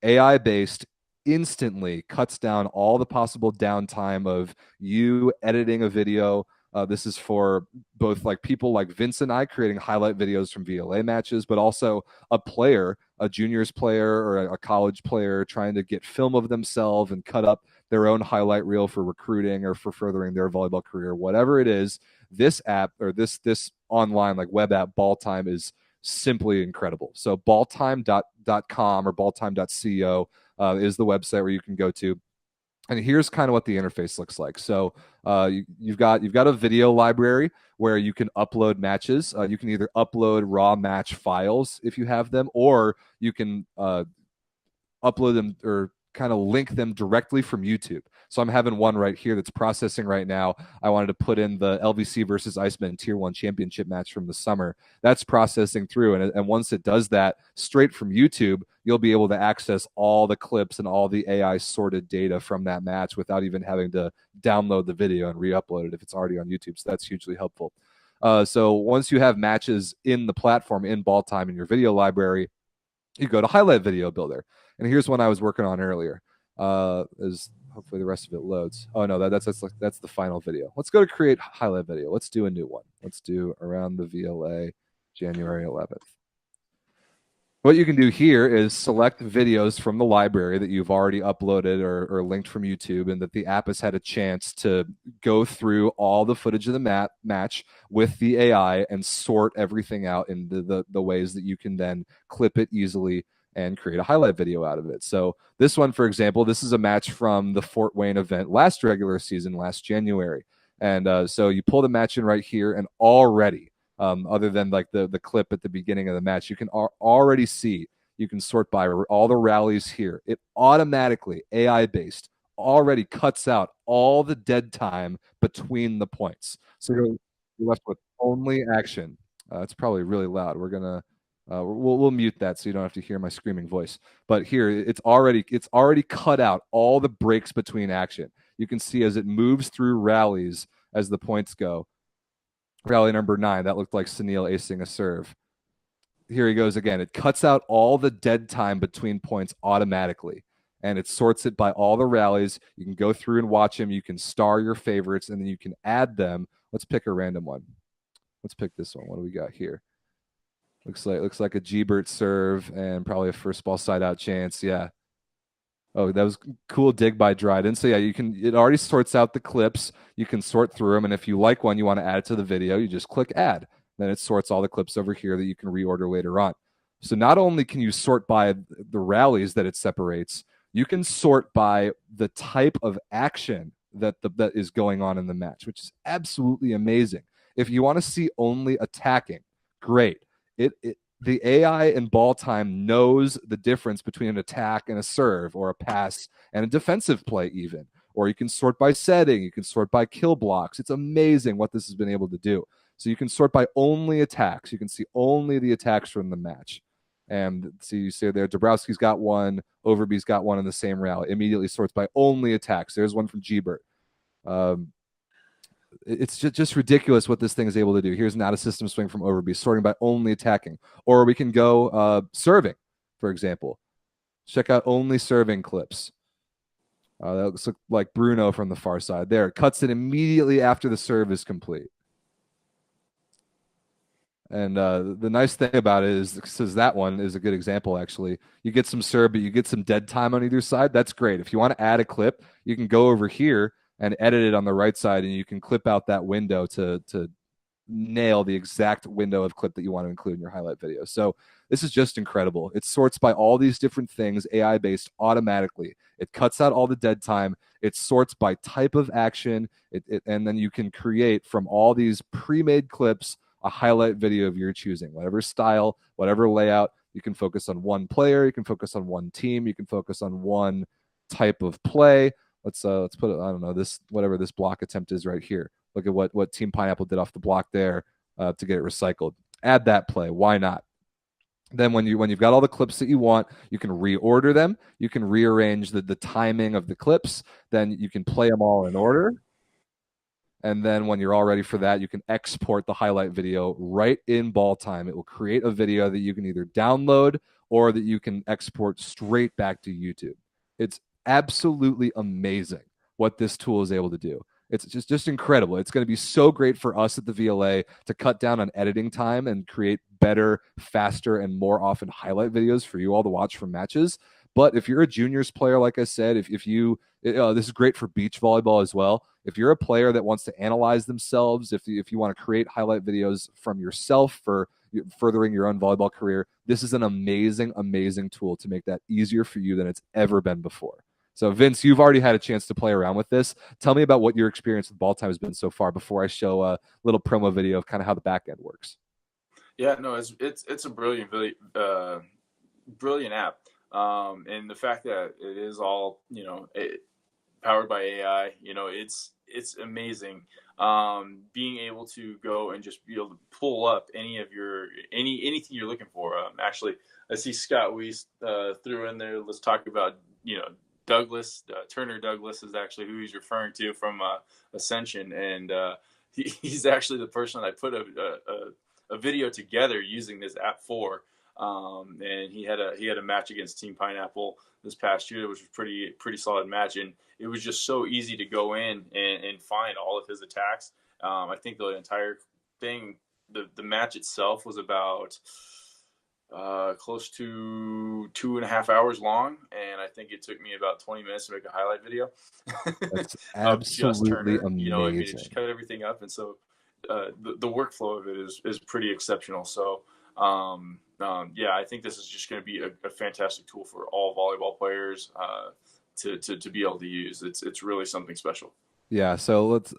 AI-based, instantly cuts down all the possible downtime of you editing a video. This is for both like people like Vince and I creating highlight videos from VLA matches, but also a player, a juniors player or a college player trying to get film of themselves and cut up their own highlight reel for recruiting or for furthering their volleyball career. Whatever it is, this app or this online like web app, Ball Time, is simply incredible. So balltime.com or balltime.co is the website where you can go to. And here's kind of what the interface looks like. So you've got a video library where you can upload matches. You can either upload raw match files if you have them, or you can upload them or kind of link them directly from YouTube. So I'm having one right here that's processing right now. I wanted to put in the LVC versus Iceman Tier 1 championship match from the summer. That's processing through. And once it does that straight from YouTube, you'll be able to access all the clips and all the AI sorted data from that match without even having to download the video and re-upload it if it's already on YouTube. So that's hugely helpful. So once you have matches in the platform in Ball Time in your video library, you go to Highlight Video Builder. And here's one I was working on earlier. As hopefully the rest of it loads. Oh no, that's the final video. Let's go to create highlight video. Let's do a new one. Let's do Around the VLA, January 11th. What you can do here is select videos from the library that you've already uploaded or linked from YouTube, and that the app has had a chance to go through all the footage of the match with the AI and sort everything out in the ways that you can then clip it easily and create a highlight video out of it. So this one, for example, this is a match from the Fort Wayne event last regular season, last January. And so you pull the match in right here, and already other than like the clip at the beginning of the match, you can already see, you can sort by all the rallies here. It automatically, AI based, already cuts out all the dead time between the points. So you're left with only action. It's probably really loud. We're gonna we'll mute that so you don't have to hear my screaming voice. But here it's already cut out all the breaks between action. You can see as it moves through rallies as the points go. Rally number 9, that looked like Sunil acing a serve. Here he goes again. It cuts out all the dead time between points automatically, and it sorts it by all the rallies. You can go through and watch them. You can star your favorites, and then you can add them. Let's pick a random one. Let's pick this one. What do we got here? Looks like a Gbert serve and probably a first ball side out chance. Yeah. Oh, that was cool dig by Dryden. So yeah, it already sorts out the clips. You can sort through them. And if you like one, you want to add it to the video, you just click add. Then it sorts all the clips over here that you can reorder later on. So not only can you sort by the rallies that it separates, you can sort by the type of action that is going on in the match, which is absolutely amazing. If you want to see only attacking, great. The AI in ball time knows the difference between an attack and a serve, or a pass and a defensive play, even. Or you can sort by setting, you can sort by kill blocks. It's amazing what this has been able to do. So you can sort by only attacks. You can see only the attacks from the match. And see, you see there, Dabrowski's got one, Overby's got one in the same rally. Immediately sorts by only attacks. There's one from Gbert. It's just ridiculous what this thing is able to do. Here's an out of system swing from Overby, sorting by only attacking. Or we can go serving, for example. Check out only serving clips. That looks like Bruno from the far side. There, it cuts it immediately after the serve is complete. And the nice thing about it is, because that one is a good example, actually. You get some serve, but you get some dead time on either side. That's great. If you want to add a clip, you can go over here and edit it on the right side, and you can clip out that window to nail the exact window of clip that you want to include in your highlight video. So this is just incredible. It sorts by all these different things, AI based, automatically. It cuts out all the dead time. It sorts by type of action. And then you can create from all these pre-made clips a highlight video of your choosing, whatever style, whatever layout. You can focus on one player. You can focus on one team. You can focus on one type of play. Let's put it, I don't know, this, whatever this block attempt is right here. Look at what Team Pineapple did off the block there to get it recycled. Add that play. Why not? Then when you've got all the clips that you want, you can reorder them. You can rearrange the timing of the clips. Then you can play them all in order. And then when you're all ready for that, you can export the highlight video right in ball time. It will create a video that you can either download or that you can export straight back to YouTube. It's absolutely amazing what this tool is able to do. It's just incredible. It's going to be so great for us at the VLA to cut down on editing time and create better, faster, and more often highlight videos for you all to watch from matches. But if you're a juniors player, like I said, if you this is great for beach volleyball as well. If you're a player that wants to analyze themselves, if you want to create highlight videos from yourself for furthering your own volleyball career, this is an amazing, amazing tool to make that easier for you than it's ever been before. So, Vince, you've already had a chance to play around with this. Tell me about what your experience with ball time has been so far before I show a little promo video of kind of how the back end works. Yeah, no, it's a brilliant, really brilliant app. And the fact that it is all, powered by AI, it's amazing. Being able to go and just be able to pull up anything you're looking for. Actually, I see Scott Weiss threw in there. Let's talk about, Douglas, Turner Douglas is actually who he's referring to from Ascension. And he's actually the person I put a video together using this app for. And he had a match against Team Pineapple this past year, which was pretty solid match, and it was just so easy to go in and find all of his attacks. I think the entire thing, the match itself was about close to 2.5 hours long, and I think it took me about 20 minutes to make a highlight video That's of just absolutely Turner. I mean, it just amazing. cut everything up, and so the workflow of it is pretty exceptional. So yeah, I think this is just going to be a fantastic tool for all volleyball players to be able to use. It's really something special. Yeah, so let's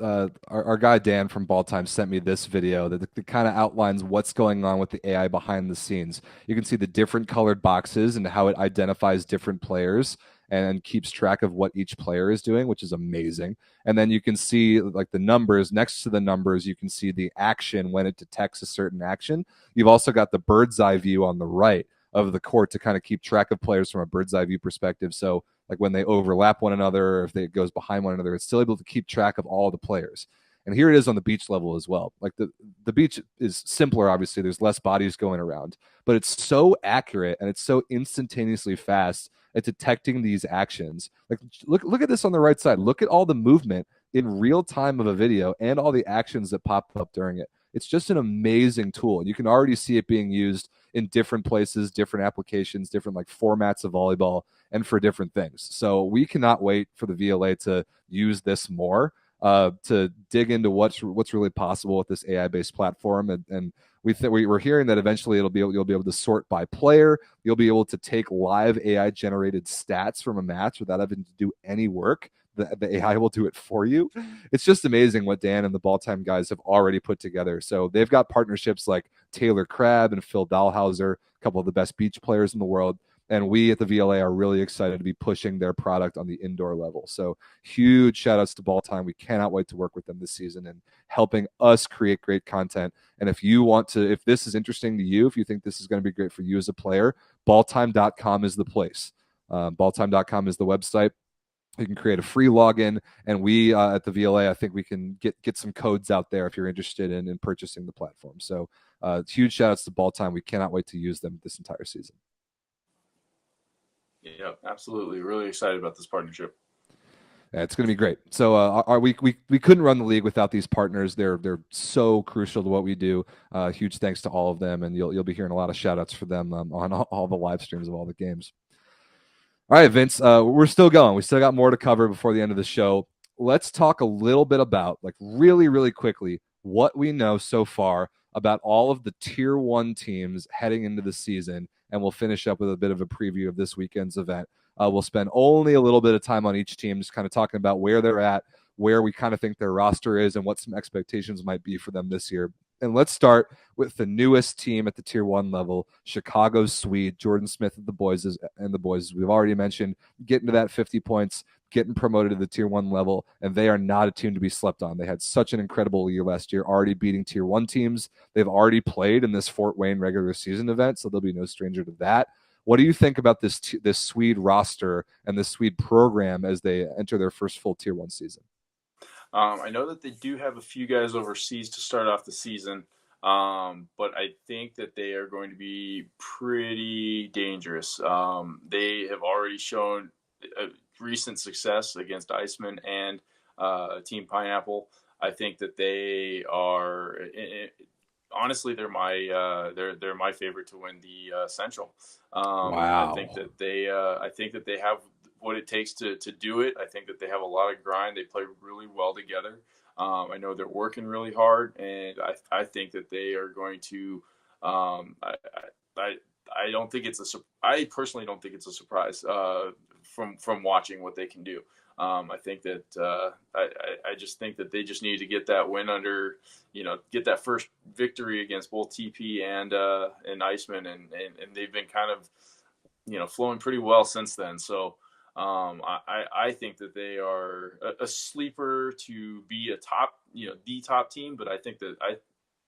our guy Dan from Ball Time sent me this video that kind of outlines what's going on with the AI behind the scenes. You can see the different colored boxes and how it identifies different players and keeps track of what each player is doing, which is amazing. And then you can see like the numbers next to the numbers, you can see the action when it detects a certain action. You've also got the bird's eye view on the right of the court to kind of keep track of players from a bird's eye view perspective. So like when they overlap one another, or if it goes behind one another, it's still able to keep track of all the players. And here it is on the beach level as well. Like the beach is simpler, obviously. There's less bodies going around, but it's so accurate and it's so instantaneously fast at detecting these actions. Like look at this on the right side. Look at all the movement in real time of a video and all the actions that pop up during it. It's just an amazing tool. You can already see it being used in different places, different applications, different like formats of volleyball and for different things. So we cannot wait for the VLA to use this more, to dig into what's really possible with this AI-based platform. And we're hearing that eventually you'll be able to sort by player. You'll be able to take live AI generated stats from a match without having to do any work. The AI will do it for you. It's just amazing what Dan and the Ball Time guys have already put together. So they've got partnerships like Taylor Crabb and Phil Dahlhauser, a couple of the best beach players in the world. And we at the VLA are really excited to be pushing their product on the indoor level. So huge shout outs to Ball Time. We cannot wait to work with them this season and helping us create great content. And if this is interesting to you, if you think this is going to be great for you as a player, balltime.com is the place. Balltime.com is the website. You can create a free login, and we at the VLA, I think we can get some codes out there if you're interested in purchasing the platform. So huge shout outs to Ball Time. We cannot wait to use them this entire season. Yeah, absolutely. Really excited about this partnership. Yeah, it's going to be great. So we couldn't run the league without these partners. They're so crucial to what we do. Huge thanks to all of them, and you'll be hearing a lot of shout outs for them on all the live streams of all the games. All right, Vince, we're still going. We still got more to cover before the end of the show. Let's talk a little bit about, like, really, really quickly, what we know so far about all of the tier one teams heading into the season, and we'll finish up with a bit of a preview of this weekend's event. We'll spend only a little bit of time on each team, just kind of talking about where they're at, where we kind of think their roster is, and what some expectations might be for them this year. And let's start with the newest team at the tier one level, Chicago Swede, Jordan Smith and the boys, we've already mentioned, getting to that 50 points, getting promoted to the tier one level, and they are not a team to be slept on. They had such an incredible year last year, already beating tier one teams. They've already played in this Fort Wayne regular season event, so they'll be no stranger to that. What do you think about this Swede roster and this Swede program as they enter their first full tier one season? I know that they do have a few guys overseas to start off the season, but I think that they are going to be pretty dangerous. They have already shown recent success against Iceman and Team Pineapple. I think that they are. Honestly, they're my favorite to win the Central. I think Wow. that they have what it takes to do it. I think that they have a lot of grind. They play really well together. I know they're working really hard, and I think that they are going to. I I don't think it's I personally don't think it's a surprise from watching what they can do. I think that I just think that they just need to get that win under, get that first victory against both TP and Iceman, and they've been kind of, flowing pretty well since then. So I think that they are a sleeper to be a top, the top team, but I think that I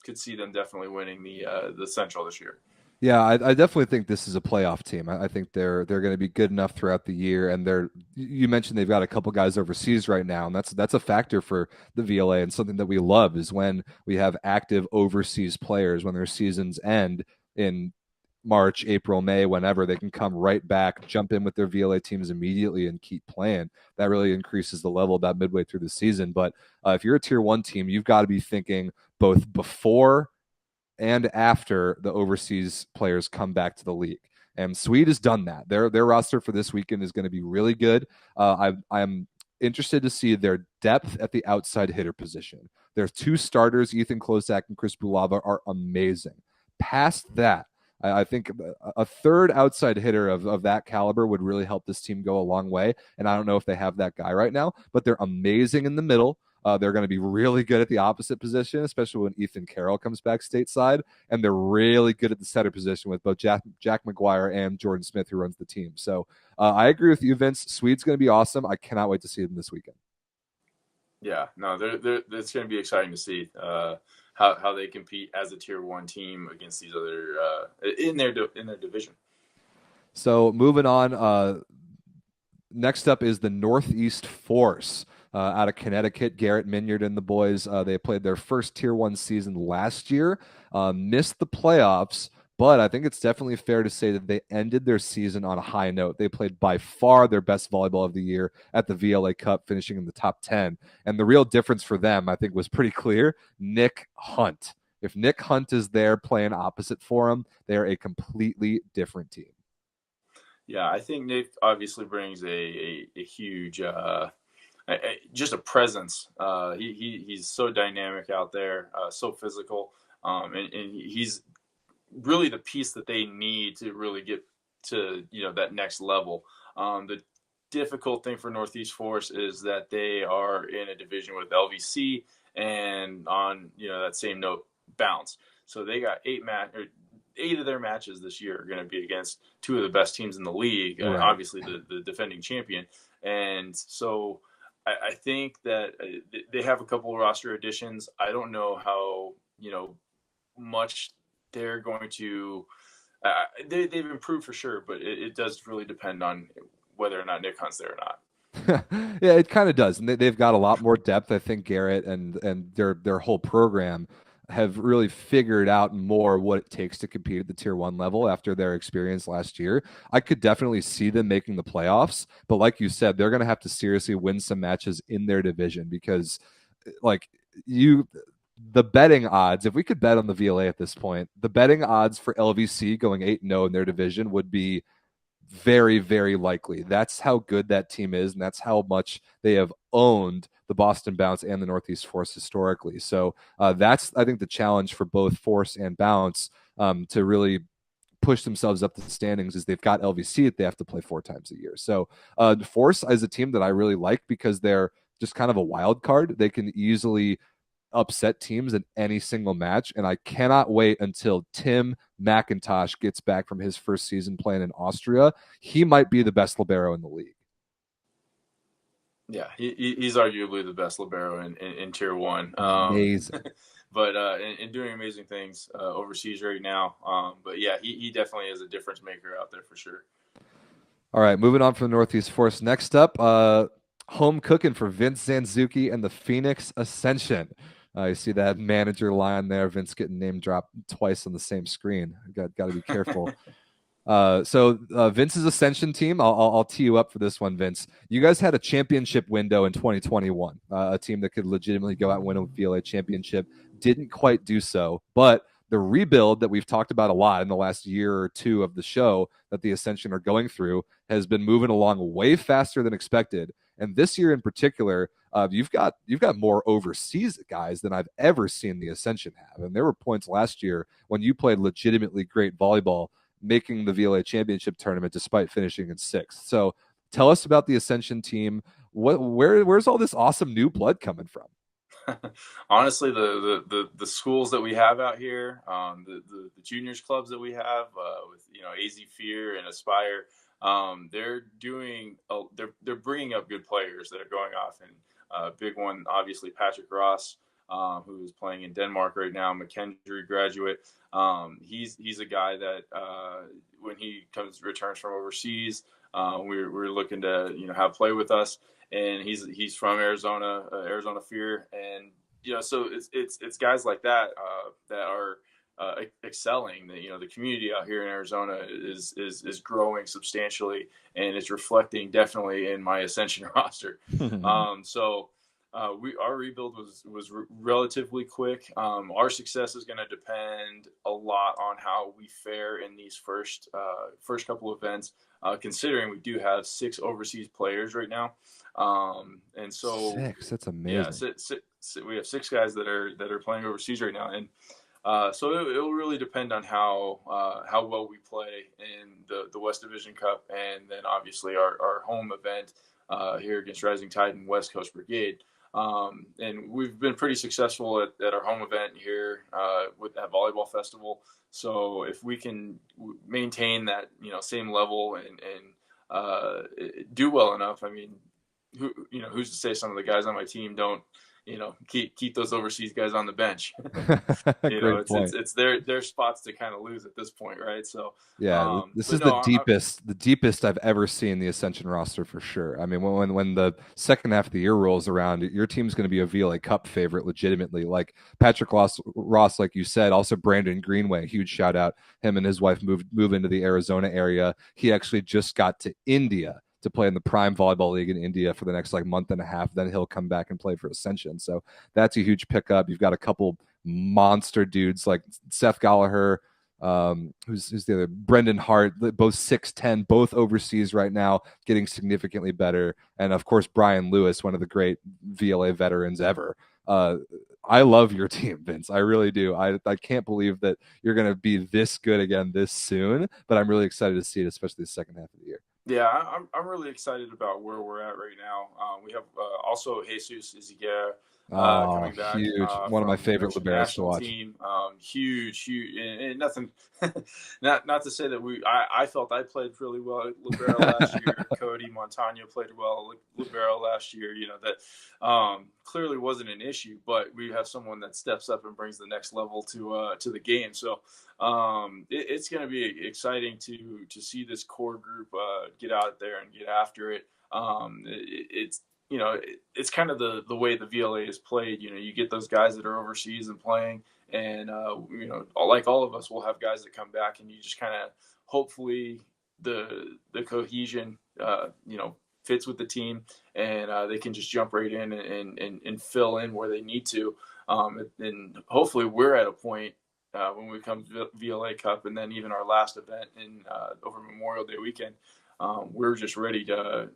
could see them definitely winning the Central this year. Yeah, I definitely think this is a playoff team. I think they're going to be good enough throughout the year. And you mentioned they've got a couple guys overseas right now, and that's a factor for the VLA, and something that we love is when we have active overseas players when their seasons end in March, April, May, whenever they can come right back, jump in with their VLA teams immediately and keep playing. That really increases the level about midway through the season. But if you're a tier one team, you've got to be thinking both before and after the overseas players come back to the league. And Swede has done that. Their roster for this weekend is going to be really good. I'm interested to see their depth at the outside hitter position. Their two starters, Ethan Klosak and Chris Bulava, are amazing. Past that, I think a third outside hitter of that caliber would really help this team go a long way. And I don't know if they have that guy right now, but they're amazing in the middle. They're going to be really good at the opposite position, especially when Ethan Carroll comes back stateside. And they're really good at the setter position with both Jack McGuire and Jordan Smith, who runs the team. So I agree with you, Vince. Swede's going to be awesome. I cannot wait to see them this weekend. Yeah, no, it's going to be exciting to see how they compete as a tier 1 team against these other in their division. So moving on, next up is the Northeast Force. Out of Connecticut, Garrett Minyard and the boys. They played their first Tier 1 season last year, missed the playoffs, but I think it's definitely fair to say that they ended their season on a high note. They played by far their best volleyball of the year at the VLA Cup, finishing in the top 10. And the real difference for them, I think, was pretty clear. Nick Hunt. If Nick Hunt is there playing opposite for him, they're a completely different team. Yeah, I think Nick obviously brings a huge just a presence. He's so dynamic out there, so physical, and he's really the piece that they need to really get to that next level. The difficult thing for Northeast Force is that they are in a division with LVC, and on that same note, Bounce. So they got 8 of their matches this year are going to be against 2 of the best teams in the league, right. Obviously the defending champion, and so I think that they have a couple of roster additions. I don't know how much they're going to. They've improved for sure, but it does really depend on whether or not Nick Hunt's there or not. Yeah, it kind of does, and they've got a lot more depth. I think Garrett and their whole program have really figured out more what it takes to compete at the Tier 1 level after their experience last year. I could definitely see them making the playoffs, but like you said, they're going to have to seriously win some matches in their division because, the betting odds, if we could bet on the VLA at this point, the betting odds for LVC going 8-0 in their division would be very, very likely. That's how good that team is, and that's how much they have owned the Boston Bounce and the Northeast Force historically. So that's, I think, the challenge for both Force and Bounce to really push themselves up the standings is they've got LVC that they have to play 4 times a year. So Force is a team that I really like because they're just kind of a wild card. They can easily upset teams in any single match, and I cannot wait until Tim McIntosh gets back from his first season playing in Austria. He might be the best libero in the league. Yeah, he's arguably the best libero in Tier 1. Amazing. But and doing amazing things overseas right now. But yeah, he definitely is a difference maker out there for sure. All right, moving on from the Northeast Force. Next up, home cooking for Vince Zanzuki and the Phoenix Ascension. You see that manager line there, Vince getting name dropped twice on the same screen. Got to be careful. So Vince's Ascension team, I'll tee you up for this one, Vince. You guys had a championship window in 2021, a team that could legitimately go out and win a VLA championship. Didn't quite do so, but the rebuild that we've talked about a lot in the last year or two of the show that the Ascension are going through has been moving along way faster than expected. And this year in particular, you've got more overseas guys than I've ever seen the Ascension have. And there were points last year when you played legitimately great volleyball, making the VLA championship tournament despite finishing in 6th. So tell us about the Ascension team. Where's all this awesome new blood coming from? Honestly, the schools that we have out here, the juniors clubs that we have with AZ Fear and Aspire, they're bringing up good players that are going off. And big one, obviously Patrick Ross, who's playing in Denmark right now, McKendree graduate. He's a guy that when he returns from overseas, we're looking to have play with us. And he's from Arizona Fear, and so it's guys like that that are excelling. The community out here in Arizona is growing substantially, and it's reflecting definitely in my Ascension roster. So Our rebuild was relatively quick. Our success is going to depend a lot on how we fare in these first couple events. Considering we do have 6 overseas players right now, and so 6. That's yeah, amazing. we have 6 guys that are playing overseas right now, and so it'll really depend on how well we play in the West Division Cup, and then obviously our home event here against Rising Tide and West Coast Brigade. And we've been pretty successful at our home event here with that volleyball festival. So if we can maintain that same level and do well enough, I mean, who's to say some of the guys on my team don't keep those overseas guys on the bench. Great It's point. it's their spots to kind of lose at this point, right? So, Yeah, this but is the no, deepest I've ever seen the Ascension roster for sure. I mean, when the second half of the year rolls around, your team's going to be a VLA Cup favorite, legitimately. Like Patrick Ross, like you said, also Brandon Greenway, huge shout out. Him and his wife move into the Arizona area. He actually just got to India to play in the Prime Volleyball League in India for the next like month and a half. Then he'll come back and play for Ascension. So that's a huge pickup. You've got a couple monster dudes like Seth Gallagher, who's the other, Brendan Hart, both 6'10", both overseas right now, getting significantly better, and of course Brian Lewis, one of the great VLA veterans ever. I love your team, Vince. I really do. I can't believe that you're going to be this good again this soon, but I'm really excited to see it, especially the second half of the year. Yeah, I'm really excited about where we're at right now. We have also Jesus Izaguirre Oh, coming back huge. One of my from the favorite Mexican liberos to national watch. team. Huge, and nothing. Not to say that I felt I played really well at libero last year. Cody Montano played well at libero last year. That clearly wasn't an issue, but we have someone that steps up and brings the next level to the game. So it's going to be exciting to see this core group get out there and get after it. It's kind of the way the VLA is played. You get those guys that are overseas and playing, and like all of us, we'll have guys that come back, and you just kind of hopefully the cohesion fits with the team, and they can just jump right in and fill in where they need to. And hopefully we're at a point when we come to VLA Cup, and then even our last event in over Memorial Day weekend, we're just ready to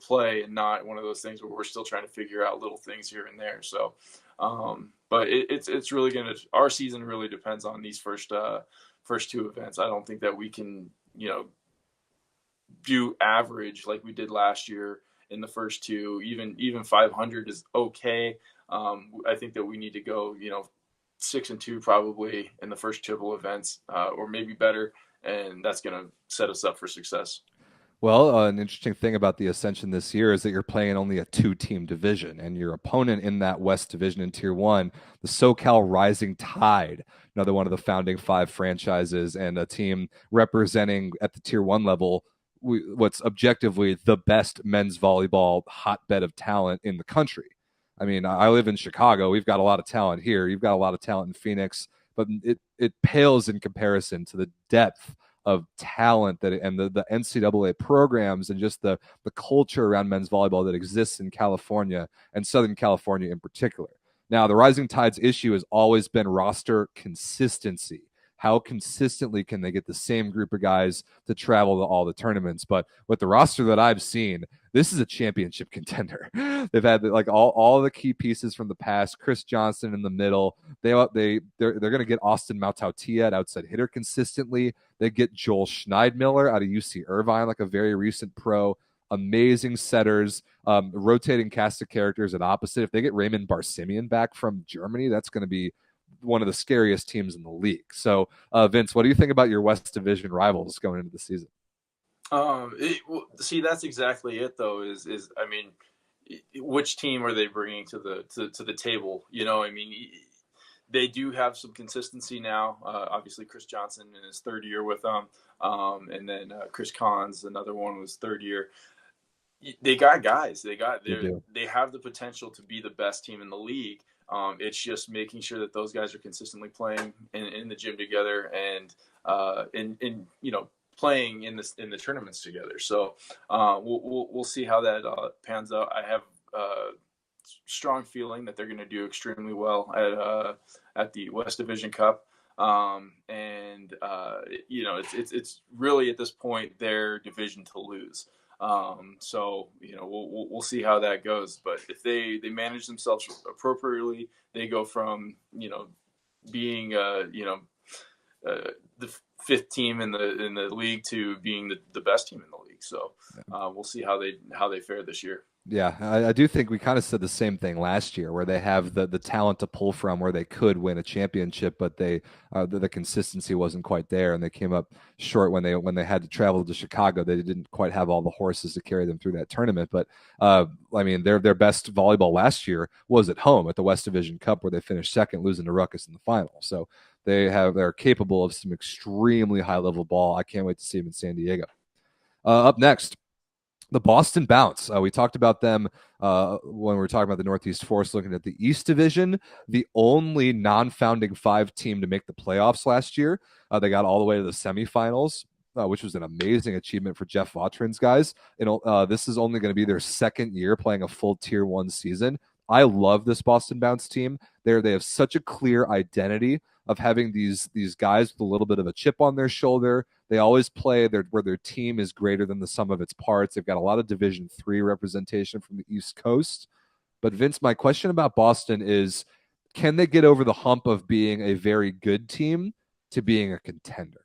play, and not one of those things where we're still trying to figure out little things here and there. So, but it's really our season really depends on these first 2 events. I don't think that we can do average like we did last year in the first 2. Even 500 is okay. I think that we need to go 6-2 probably in the first couple events, or maybe better, and that's going to set us up for success. Well, an interesting thing about the Ascension this year is that you're playing only a 2-team division, and your opponent in that West Division in Tier 1, the SoCal Rising Tide, another one of the founding 5 franchises, and a team representing at the Tier 1 level what's objectively the best men's volleyball hotbed of talent in the country. I mean, I live in Chicago. We've got a lot of talent here. You've got a lot of talent in Phoenix, but it pales in comparison to the depth of talent and the NCAA programs and just the culture around men's volleyball that exists in California and Southern California in particular. Now, the Rising Tide's issue has always been roster consistency. How consistently can they get the same group of guys to travel to all the tournaments? But with the roster that I've seen, this is a championship contender. They've had like all the key pieces from the past. Chris Johnson in the middle. They're going to get Austin Mautautia at outside hitter consistently. They get Joel Schneidmiller out of UC Irvine, like a very recent pro. Amazing setters, rotating cast of characters at opposite. If they get Raymond Barsimian back from Germany, that's going to be one of the scariest teams in the league. So, Vince, what do you think about your West Division rivals going into the season? See, that's exactly it, though. I mean, which team are they bringing to the table? I mean, they do have some consistency now. Obviously, Chris Johnson in his 3rd year with them, and then Chris Collins, another one, was 3rd year. They got guys. They have the potential to be the best team in the league. It's just making sure that those guys are consistently playing in the gym together and playing in the tournaments together. So we'll see how that pans out. I have strong feeling that they're going to do extremely well at the West Division Cup. And it's really at this point their division to lose. So we'll see how that goes. But if they manage themselves appropriately, they go from being the fifth team in the league to being the best team in the league. So we'll see how they fare this year. Yeah, I do think we kind of said the same thing last year, where they have the talent to pull from, where they could win a championship, but the consistency wasn't quite there, and they came up short when they had to travel to Chicago. They didn't quite have all the horses to carry them through that tournament. But I mean, their best volleyball last year was at home at the West Division Cup, where they finished second, losing to Ruckus in the final. So they're capable of some extremely high level ball. I can't wait to see them in San Diego. Up next, the Boston Bounce. We talked about them when we were talking about the Northeast Force, looking at the East Division, the only non-founding 5 team to make the playoffs last year. They got all the way to the semifinals, which was an amazing achievement for Jeff Vautrin's guys. This is only going to be their second year playing a full Tier 1 season. I love this Boston Bounce team. They have such a clear identity of having these guys with a little bit of a chip on their shoulder. They always play where their team is greater than the sum of its parts. They've got a lot of Division III representation from the East Coast. But Vince, my question about Boston is, can they get over the hump of being a very good team to being a contender?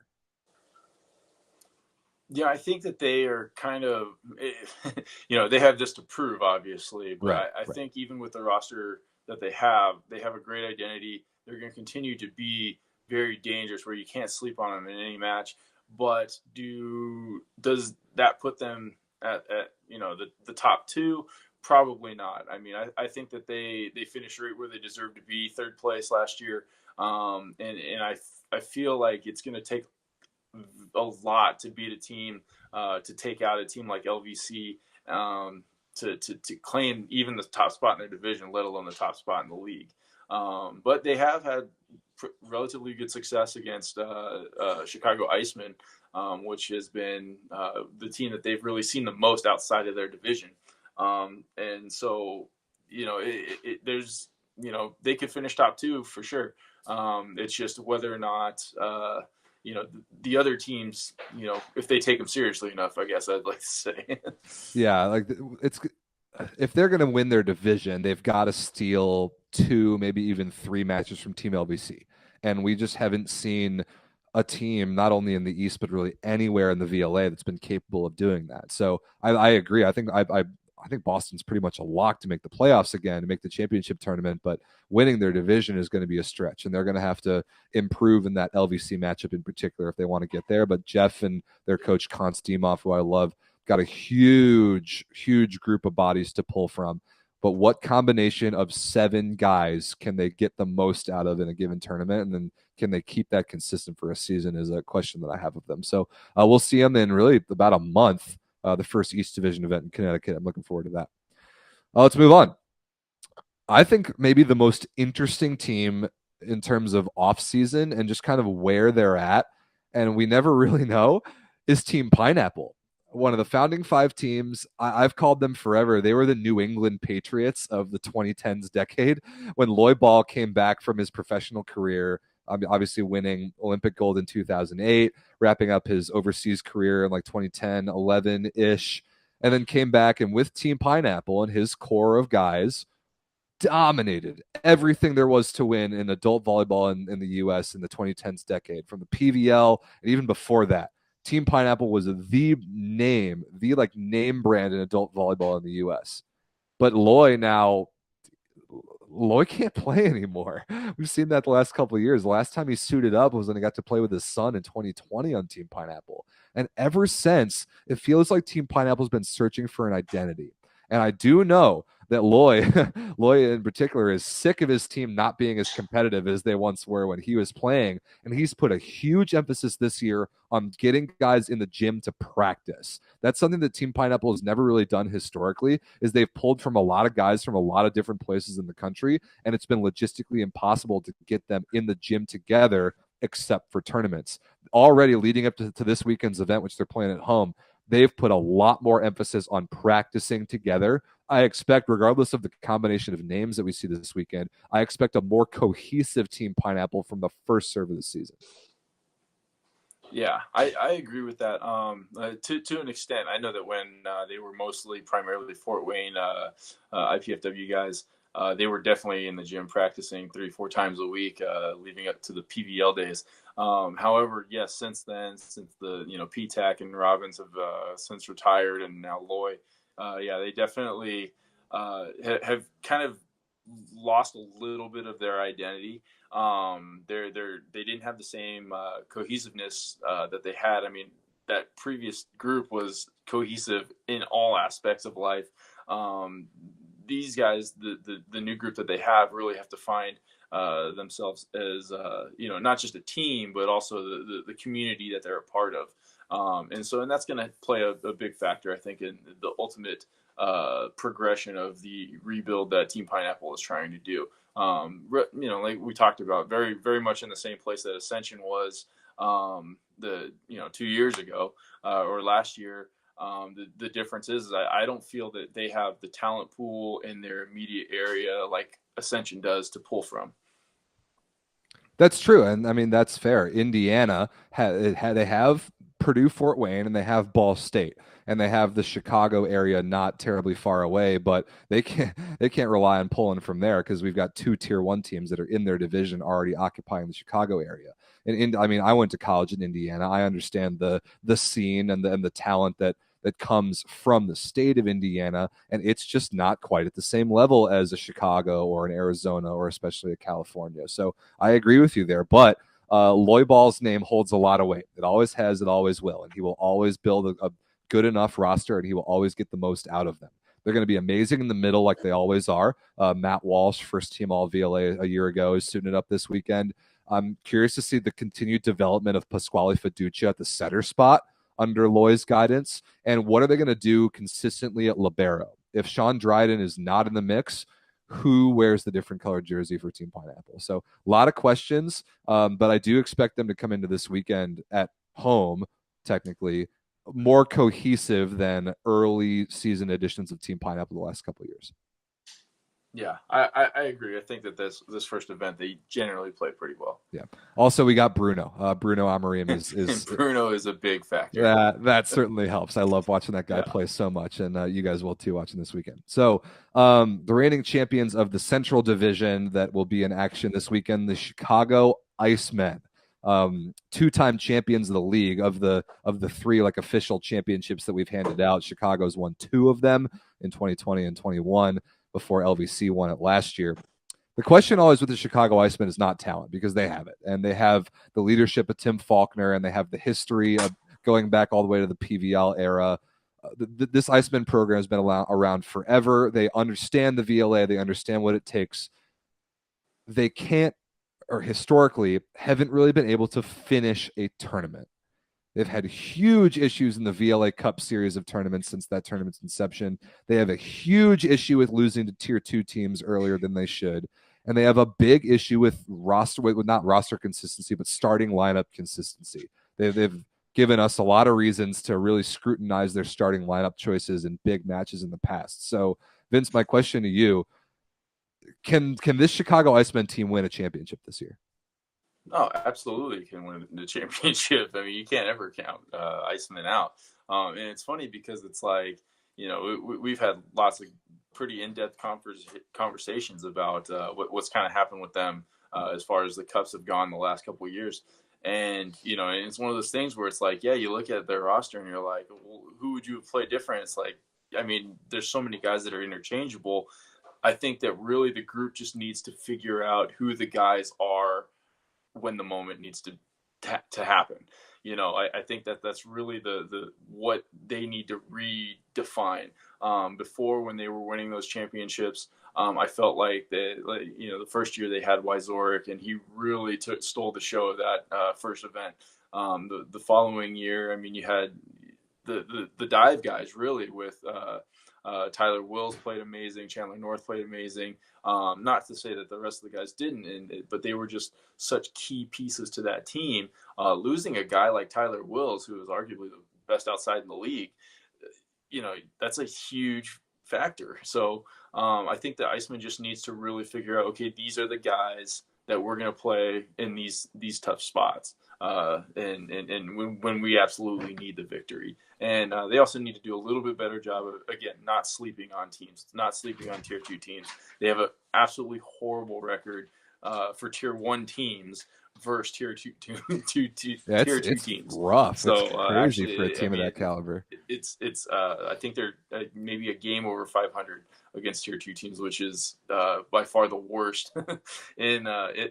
Yeah, I think that they are kind of, they have this to prove, obviously. But Right, I think even with the roster that they have a great identity. They're going to continue to be very dangerous, where you can't sleep on them in any match. But does that put them at the top 2? Probably not. I mean, I think that they finished right where they deserve to be, 3rd place last year. And I feel like it's going to take a lot to beat a team, to take out a team like LVC, to claim even the top spot in their division, let alone the top spot in the league. But they have had relatively good success against Chicago Icemen, which has been the team that they've really seen the most outside of their division. And so, there's, they could finish top 2 for sure. It's just whether or not, the other teams, if they take them seriously enough, I guess I'd like to say. Yeah, like if they're going to win their division, they've got to steal 2, maybe even 3 matches from Team LVC. And we just haven't seen a team, not only in the East, but really anywhere in the VLA that's been capable of doing that. So I agree. I think Boston's pretty much a lock to make the playoffs again, to make the championship tournament, but winning their division is going to be a stretch, and they're going to have to improve in that LVC matchup in particular if they want to get there. But Jeff and their coach, Konz Diemoff, who I love, got a huge group of bodies to pull from. But what combination of 7 guys can they get the most out of in a given tournament? And then can they keep that consistent for a season is a question that I have of them. So we'll see them in really about a month, the first East Division event in Connecticut. I'm looking forward to that. Let's move on. I think maybe the most interesting team in terms of off-season and just kind of where they're at, and we never really know, is Team Pineapple. One of the founding 5 teams. I've called them forever. They were the New England Patriots of the 2010s decade, when Lloyd Ball came back from his professional career, obviously winning Olympic gold in 2008, wrapping up his overseas career in like 2010, 11-ish, and then came back and with Team Pineapple and his core of guys dominated everything there was to win in adult volleyball in the U.S. in the 2010s decade, from the PVL and even before that. Team Pineapple was the name brand in adult volleyball in the U.S. But Loy can't play anymore. We've seen that the last couple of years. The last time he suited up was when he got to play with his son in 2020 on Team Pineapple. And ever since, it feels like Team Pineapple's been searching for an identity. And I do know that Loy in particular is sick of his team not being as competitive as they once were when he was playing. And he's put a huge emphasis this year on getting guys in the gym to practice. That's something that Team Pineapple has never really done historically, is they've pulled from a lot of guys from a lot of different places in the country, and it's been logistically impossible to get them in the gym together except for tournaments. Already leading up to this weekend's event, which they're playing at home, they've put a lot more emphasis on practicing together. I expect, regardless of the combination of names that we see this weekend, I expect a more cohesive Team Pineapple from the first serve of the season. Yeah, I agree with that. To an extent, I know that when they were primarily Fort Wayne IPFW guys, they were definitely in the gym practicing 3-4 times a week, leading up to the PVL days. However, yes, since then, since the PTAC and Robbins have since retired, and now Loy, yeah, they definitely have kind of lost a little bit of their identity. They didn't have the same cohesiveness that they had. I mean, that previous group was cohesive in all aspects of life. These guys, the new group that they have, really have to find themselves as not just a team, but also the community that they're a part of. And that's going to play a big factor, I think, in the ultimate progression of the rebuild that Team Pineapple is trying to do. Like we talked about, very, very much in the same place that Ascension was 2 years ago or last year. The difference is I don't feel that they have the talent pool in their immediate area like Ascension does to pull from. That's true, and I mean that's fair. Indiana they have Purdue, Fort Wayne, and they have Ball State, and they have the Chicago area not terribly far away, but they can't rely on pulling from there because we've got 2 Tier 1 teams that are in their division already occupying the Chicago area. And I mean, I went to college in Indiana. I understand the scene and the talent that comes from the state of Indiana, and it's just not quite at the same level as a Chicago or an Arizona or especially a California. So I agree with you there, but Loy Ball's name holds a lot of weight. It always has, it always will, and he will always build a good enough roster, and he will always get the most out of them. They're going to be amazing in the middle like they always are. Matt Walsh, first team All VLA a year ago, is suiting it up this weekend. I'm curious to see the continued development of Pasquale Fiducia at the setter spot under Loy's guidance, and what are they going to do consistently at libero? If Sean Dryden is not in the mix, who wears the different colored jersey for Team Pineapple? So a lot of questions, but I do expect them to come into this weekend at home, technically, more cohesive than early season editions of Team Pineapple the last couple of years. Yeah, I agree. I think that this first event, they generally play pretty well. Yeah. Also, we got Bruno. Bruno Amorim is Bruno is a big factor. That certainly helps. I love watching that guy play so much, and you guys will too watching this weekend. So the reigning champions of the Central Division that will be in action this weekend, the Chicago Icemen. 2-time champions of the league. Of the 3 like official championships that we've handed out, Chicago's won 2 of them in 2020 and 21 before LVC won it last year. The question always with the Chicago Icemen is not talent, because they have it, and they have the leadership of Tim Faulkner, and they have the history of going back all the way to the PVL era. This Iceman program has been around forever. They understand the VLA. They understand what it takes. They can't, or historically haven't really been able to finish a tournament. They've had huge issues in the VLA Cup series of tournaments since that tournament's inception. They have a huge issue with losing to Tier 2 teams earlier than they should. And they have a big issue with not roster consistency, but starting lineup consistency. They've given us a lot of reasons to really scrutinize their starting lineup choices in big matches in the past. So, Vince, my question to you, can this Chicago Icemen team win a championship this year? No, absolutely can win the championship. I mean, you can't ever count Iceman out. And it's funny because it's like, we've had lots of pretty in-depth conversations about what's kind of happened with them as far as the Cups have gone the last couple of years. And, and it's one of those things where it's like, yeah, you look at their roster and you're like, well, who would you have played different? It's like, I mean, there's so many guys that are interchangeable. I think that really the group just needs to figure out who the guys are when the moment needs to happen. I think that's really the what they need to redefine. Before, when they were winning those championships, I felt like the first year they had Wyzoric, and he really stole the show of that first event. The following year, I mean, you had the dive guys really with Tyler Wills played amazing. Chandler North played amazing. Not to say that the rest of the guys didn't, but they were just such key pieces to that team. Losing a guy like Tyler Wills, who is arguably the best outside in the league, that's a huge factor. So I think the Iceman just needs to really figure out, okay, these are the guys that we're going to play in these tough spots, and when we absolutely need the victory. And they also need to do a little bit better job of, again, not sleeping on teams, not sleeping on tier 2 teams. They have an absolutely horrible record for tier 1 teams versus tier tier two It's teams. rough. So It's crazy for a actually, I team of mean, that caliber. it's I think they're maybe a game over 500 against tier 2 teams, which is by far the worst in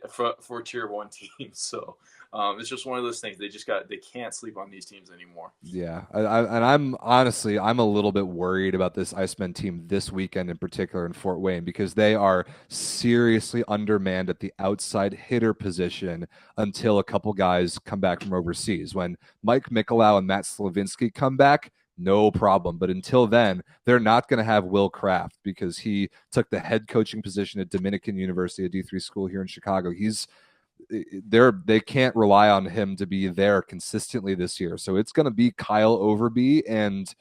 for tier 1 teams. So it's just one of those things. They can't sleep on these teams anymore. Yeah, and I'm honestly I'm a little bit worried about this Icemen team this weekend in particular in Fort Wayne because they are seriously undermanned at the outside hitter position until a couple guys come back from overseas. When Mike Mikolau and Matt Slavinsky come back, no problem. But until then, they're not going to have Will Kraft because he took the head coaching position at Dominican University, a D3 school here in Chicago. They can't rely on him to be there consistently this year. So it's going to be Kyle Overby, and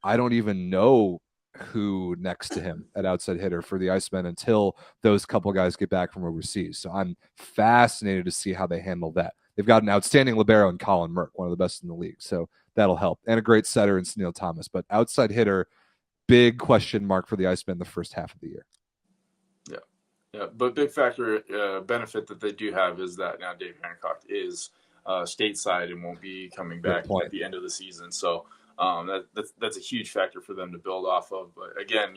I don't even know who next to him at outside hitter for the Icemen until those couple guys get back from overseas. So I'm fascinated to see how they handle that. They've got an outstanding libero in Colin Merck, one of the best in the league. So that'll help. And a great setter in Neil Thomas. But outside hitter, big question mark for the Icemen the first half of the year. Yeah. Yeah, but big factor benefit that they do have is that now Dave Hancock is stateside and won't be coming back at the end of the season. So that's a huge factor for them to build off of. But again,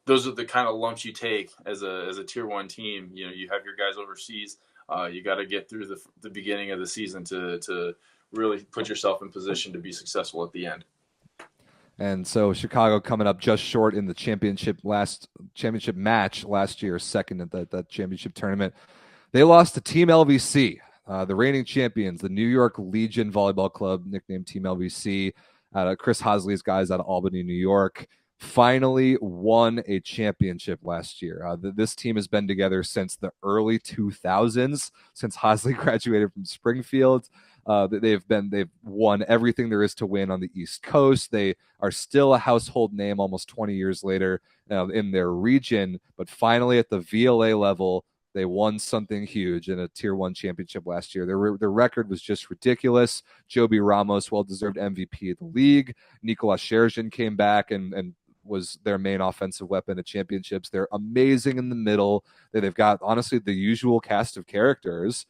those are the kind of lumps you take as a tier 1 team. You have your guys overseas. You got to get through the beginning of the season to really put yourself in position to be successful at the end. And so Chicago coming up just short in the championship match last year, second at that championship tournament. They lost to Team LVC, the reigning champions, the New York Legion Volleyball Club, nicknamed Team LVC. Chris Hosley's guys out of Albany, New York, finally won a championship last year. This team has been together since the early 2000s, since Hosley graduated from Springfield. They've won everything there is to win on the East Coast. They are still a household name almost 20 years later in their region, but finally at the VLA level, they won something huge in a Tier 1 championship last year. Their record was just ridiculous. Joby Ramos, well-deserved MVP of the league. Nikola Sherzhin came back and was their main offensive weapon at championships. They're amazing in the middle. They've got, honestly, the usual cast of characters.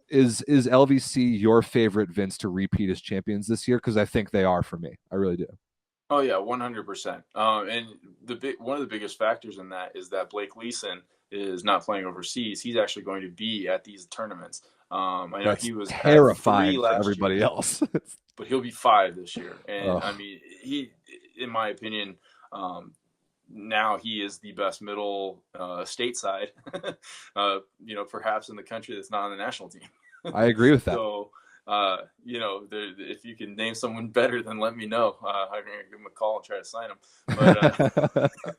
Is LVC your favorite, Vince, to repeat as champions this year? Because I think they are for me. I really do. Oh yeah, 100%. And one of the biggest factors in that is that Blake Leeson is not playing overseas. He's actually going to be at these tournaments. I know That's he was terrifying for everybody else, but he'll be 5 this year. And I mean, he, in my opinion, now he is the best middle stateside, perhaps in the country that's not on the national team. I agree with that. So, if you can name someone better, then let me know. I'm going to give him a call and try to sign him.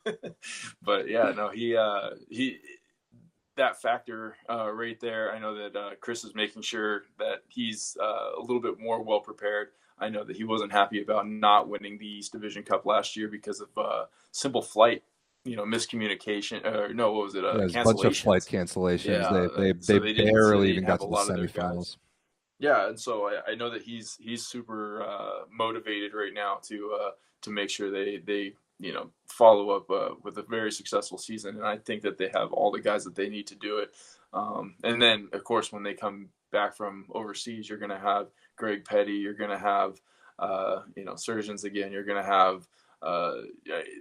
But, but yeah, no, he that factor right there. I know that Chris is making sure that he's a little bit more well prepared. I know that he wasn't happy about not winning the East Division Cup last year because of simple flight, miscommunication. No, what was it? Cancellations. A bunch of flight cancellations. Yeah, they barely even got to the semifinals. Yeah, and so I know that he's super motivated right now to make sure they follow up with a very successful season, and I think that they have all the guys that they need to do it. And then, of course, when they come back from overseas, you're going to have Greg Petty, you're going to have Surgeons again, you're going to have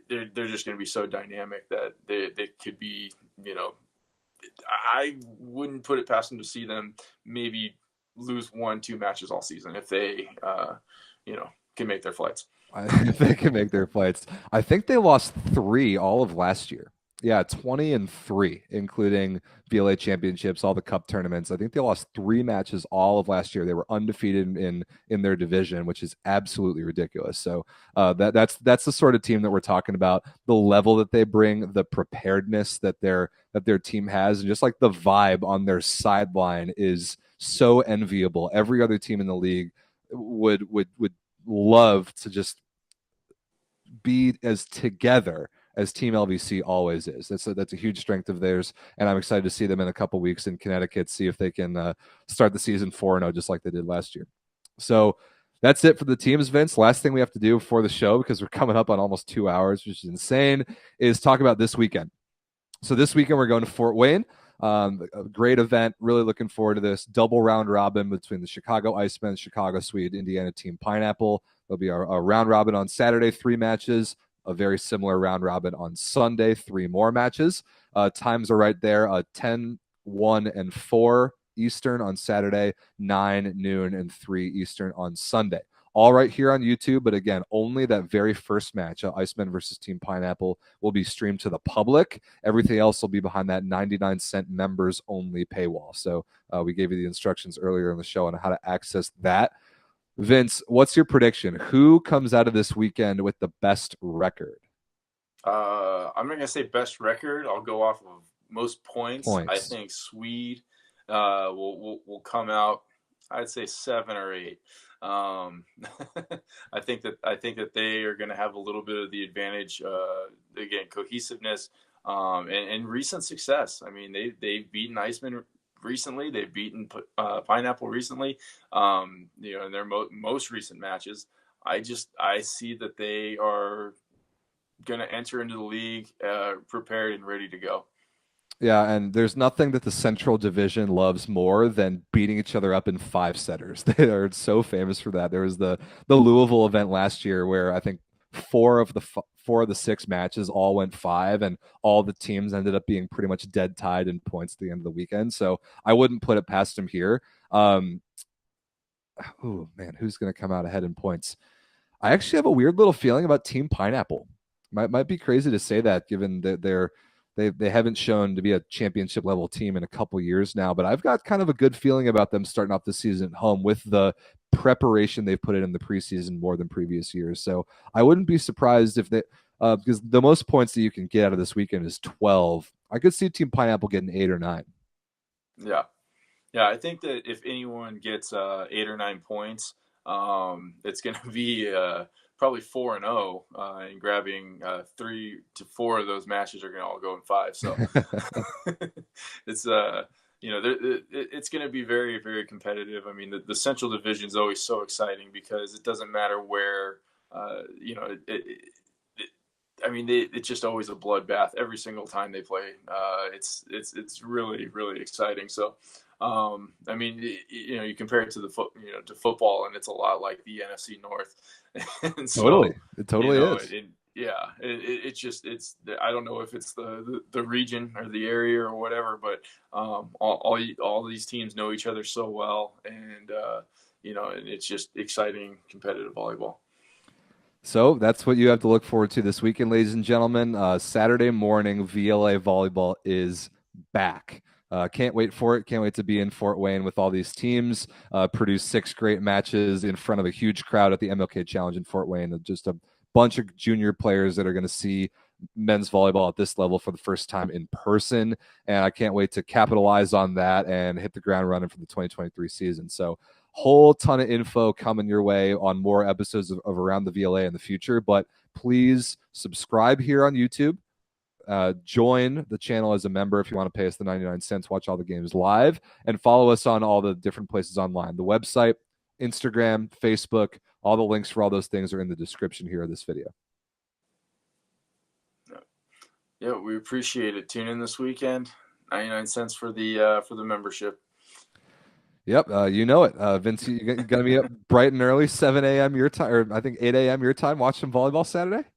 they're just going to be so dynamic that they could be, I wouldn't put it past them to see them maybe lose 1-2 matches all season if they can make their flights. If they can make their flights. I think they lost 3 all of last year. Yeah, 20-3, including VLA championships, all the cup tournaments. I think they lost 3 matches all of last year. They were undefeated in their division, which is absolutely ridiculous. So that's the sort of team that we're talking about. The level that they bring, the preparedness that their team has, and just like the vibe on their sideline is so enviable. Every other team in the league would love to just be as together as Team LVC always is. That's a huge strength of theirs, and I'm excited to see them in a couple weeks in Connecticut, see if they can start the season 4-0 just like they did last year. So that's it for the teams, Vince. Last thing we have to do before the show, because we're coming up on almost 2 hours, which is insane, is talk about this weekend. So this weekend we're going to Fort Wayne. A great event. Really looking forward to this double round robin between the Chicago Icemen, Chicago Swede, Indiana Team Pineapple. There'll be a round robin on Saturday, 3 matches. A very similar round robin on Sunday, 3 more matches. Times are right there: 10, 1, and 4 Eastern on Saturday, 9, noon, and 3 Eastern on Sunday. All right here on YouTube, but again, only that very first match, Icemen versus Team Pineapple, will be streamed to the public. Everything else will be behind that 99-cent members-only paywall. So we gave you the instructions earlier in the show on how to access that. Vince, what's your prediction? Who comes out of this weekend with the best record? I'm not going to say best record. I'll go off of most points. I think Swede will come out, I'd say 7 or 8. I think that they are going to have a little bit of the advantage, again, cohesiveness, and recent success. I mean, they've beaten Iceman recently. They've beaten Pineapple recently, in their most recent matches. I see that they are going to enter into the league prepared and ready to go. Yeah, and there's nothing that the Central Division loves more than beating each other up in 5-setters. They are so famous for that. There was the Louisville event last year where I think 4 of the 6 matches all went 5, and all the teams ended up being pretty much dead tied in points at the end of the weekend. So I wouldn't put it past them here. Oh man, who's going to come out ahead in points? I actually have a weird little feeling about Team Pineapple. Might be crazy to say that, given that they haven't shown to be a championship level team in a couple years now, but I've got kind of a good feeling about them starting off the season at home with the preparation they've put in the preseason more than previous years. So I wouldn't be surprised if they, because the most points that you can get out of this weekend is 12. I could see Team Pineapple getting 8 or 9. Yeah. I think that if anyone gets 8 or 9 points, it's going to be probably 4-0, and grabbing 3 to 4 of those matches are going to all go in 5. So it's it's going to be very, very competitive. I mean, the Central Division is always so exciting because it doesn't matter where, it's just always a bloodbath every single time they play. It's really, really exciting. So, you compare it to to football, and it's a lot like the NFC North. And so, it totally is. It's I don't know if it's the region or the area or whatever, but all these teams know each other so well, and and it's just exciting competitive volleyball. So that's what you have to look forward to this weekend, ladies and gentlemen. Saturday morning, VLA volleyball is back. Can't wait for it. Can't wait to be in Fort Wayne with all these teams. Produce 6 great matches in front of a huge crowd at the MLK Challenge in Fort Wayne. Just a bunch of junior players that are going to see men's volleyball at this level for the first time in person. And I can't wait to capitalize on that and hit the ground running for the 2023 season. So whole ton of info coming your way on more episodes of Around the VLA in the future. But please subscribe here on YouTube. Join the channel as a member if you want to pay us the 99 cents, watch all the games live, and follow us on all the different places online. The website, Instagram, Facebook, all the links for all those things are in the description here of this video. Yeah, we appreciate it. Tune in this weekend. 99 cents for the membership. Yep, you know it. Vince, you're going to be up bright and early, 7 a.m. your time, or I think 8 a.m. your time, watch some volleyball Saturday?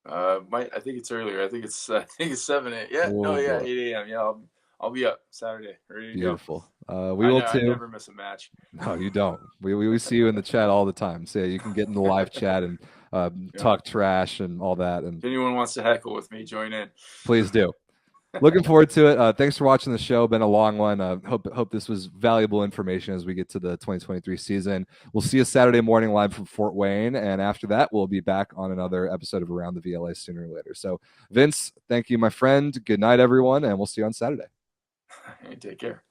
I think it's earlier. I think it's 7, 8. Yeah, Whoa, 8 a.m. Yeah, I'll be up Saturday. Ready to Beautiful. go. We will too. I never miss a match. No, you don't. We see you in the chat all the time. So yeah, you can get in the live chat and talk trash and all that. And if anyone wants to heckle with me, join in. Please do. Looking forward to it. Thanks for watching the show. Been a long one. Hope this was valuable information as we get to the 2023 season. We'll see you Saturday morning live from Fort Wayne, and after that, we'll be back on another episode of Around the VLA sooner or later. So, Vince, thank you, my friend. Good night, everyone, and we'll see you on Saturday. Take care.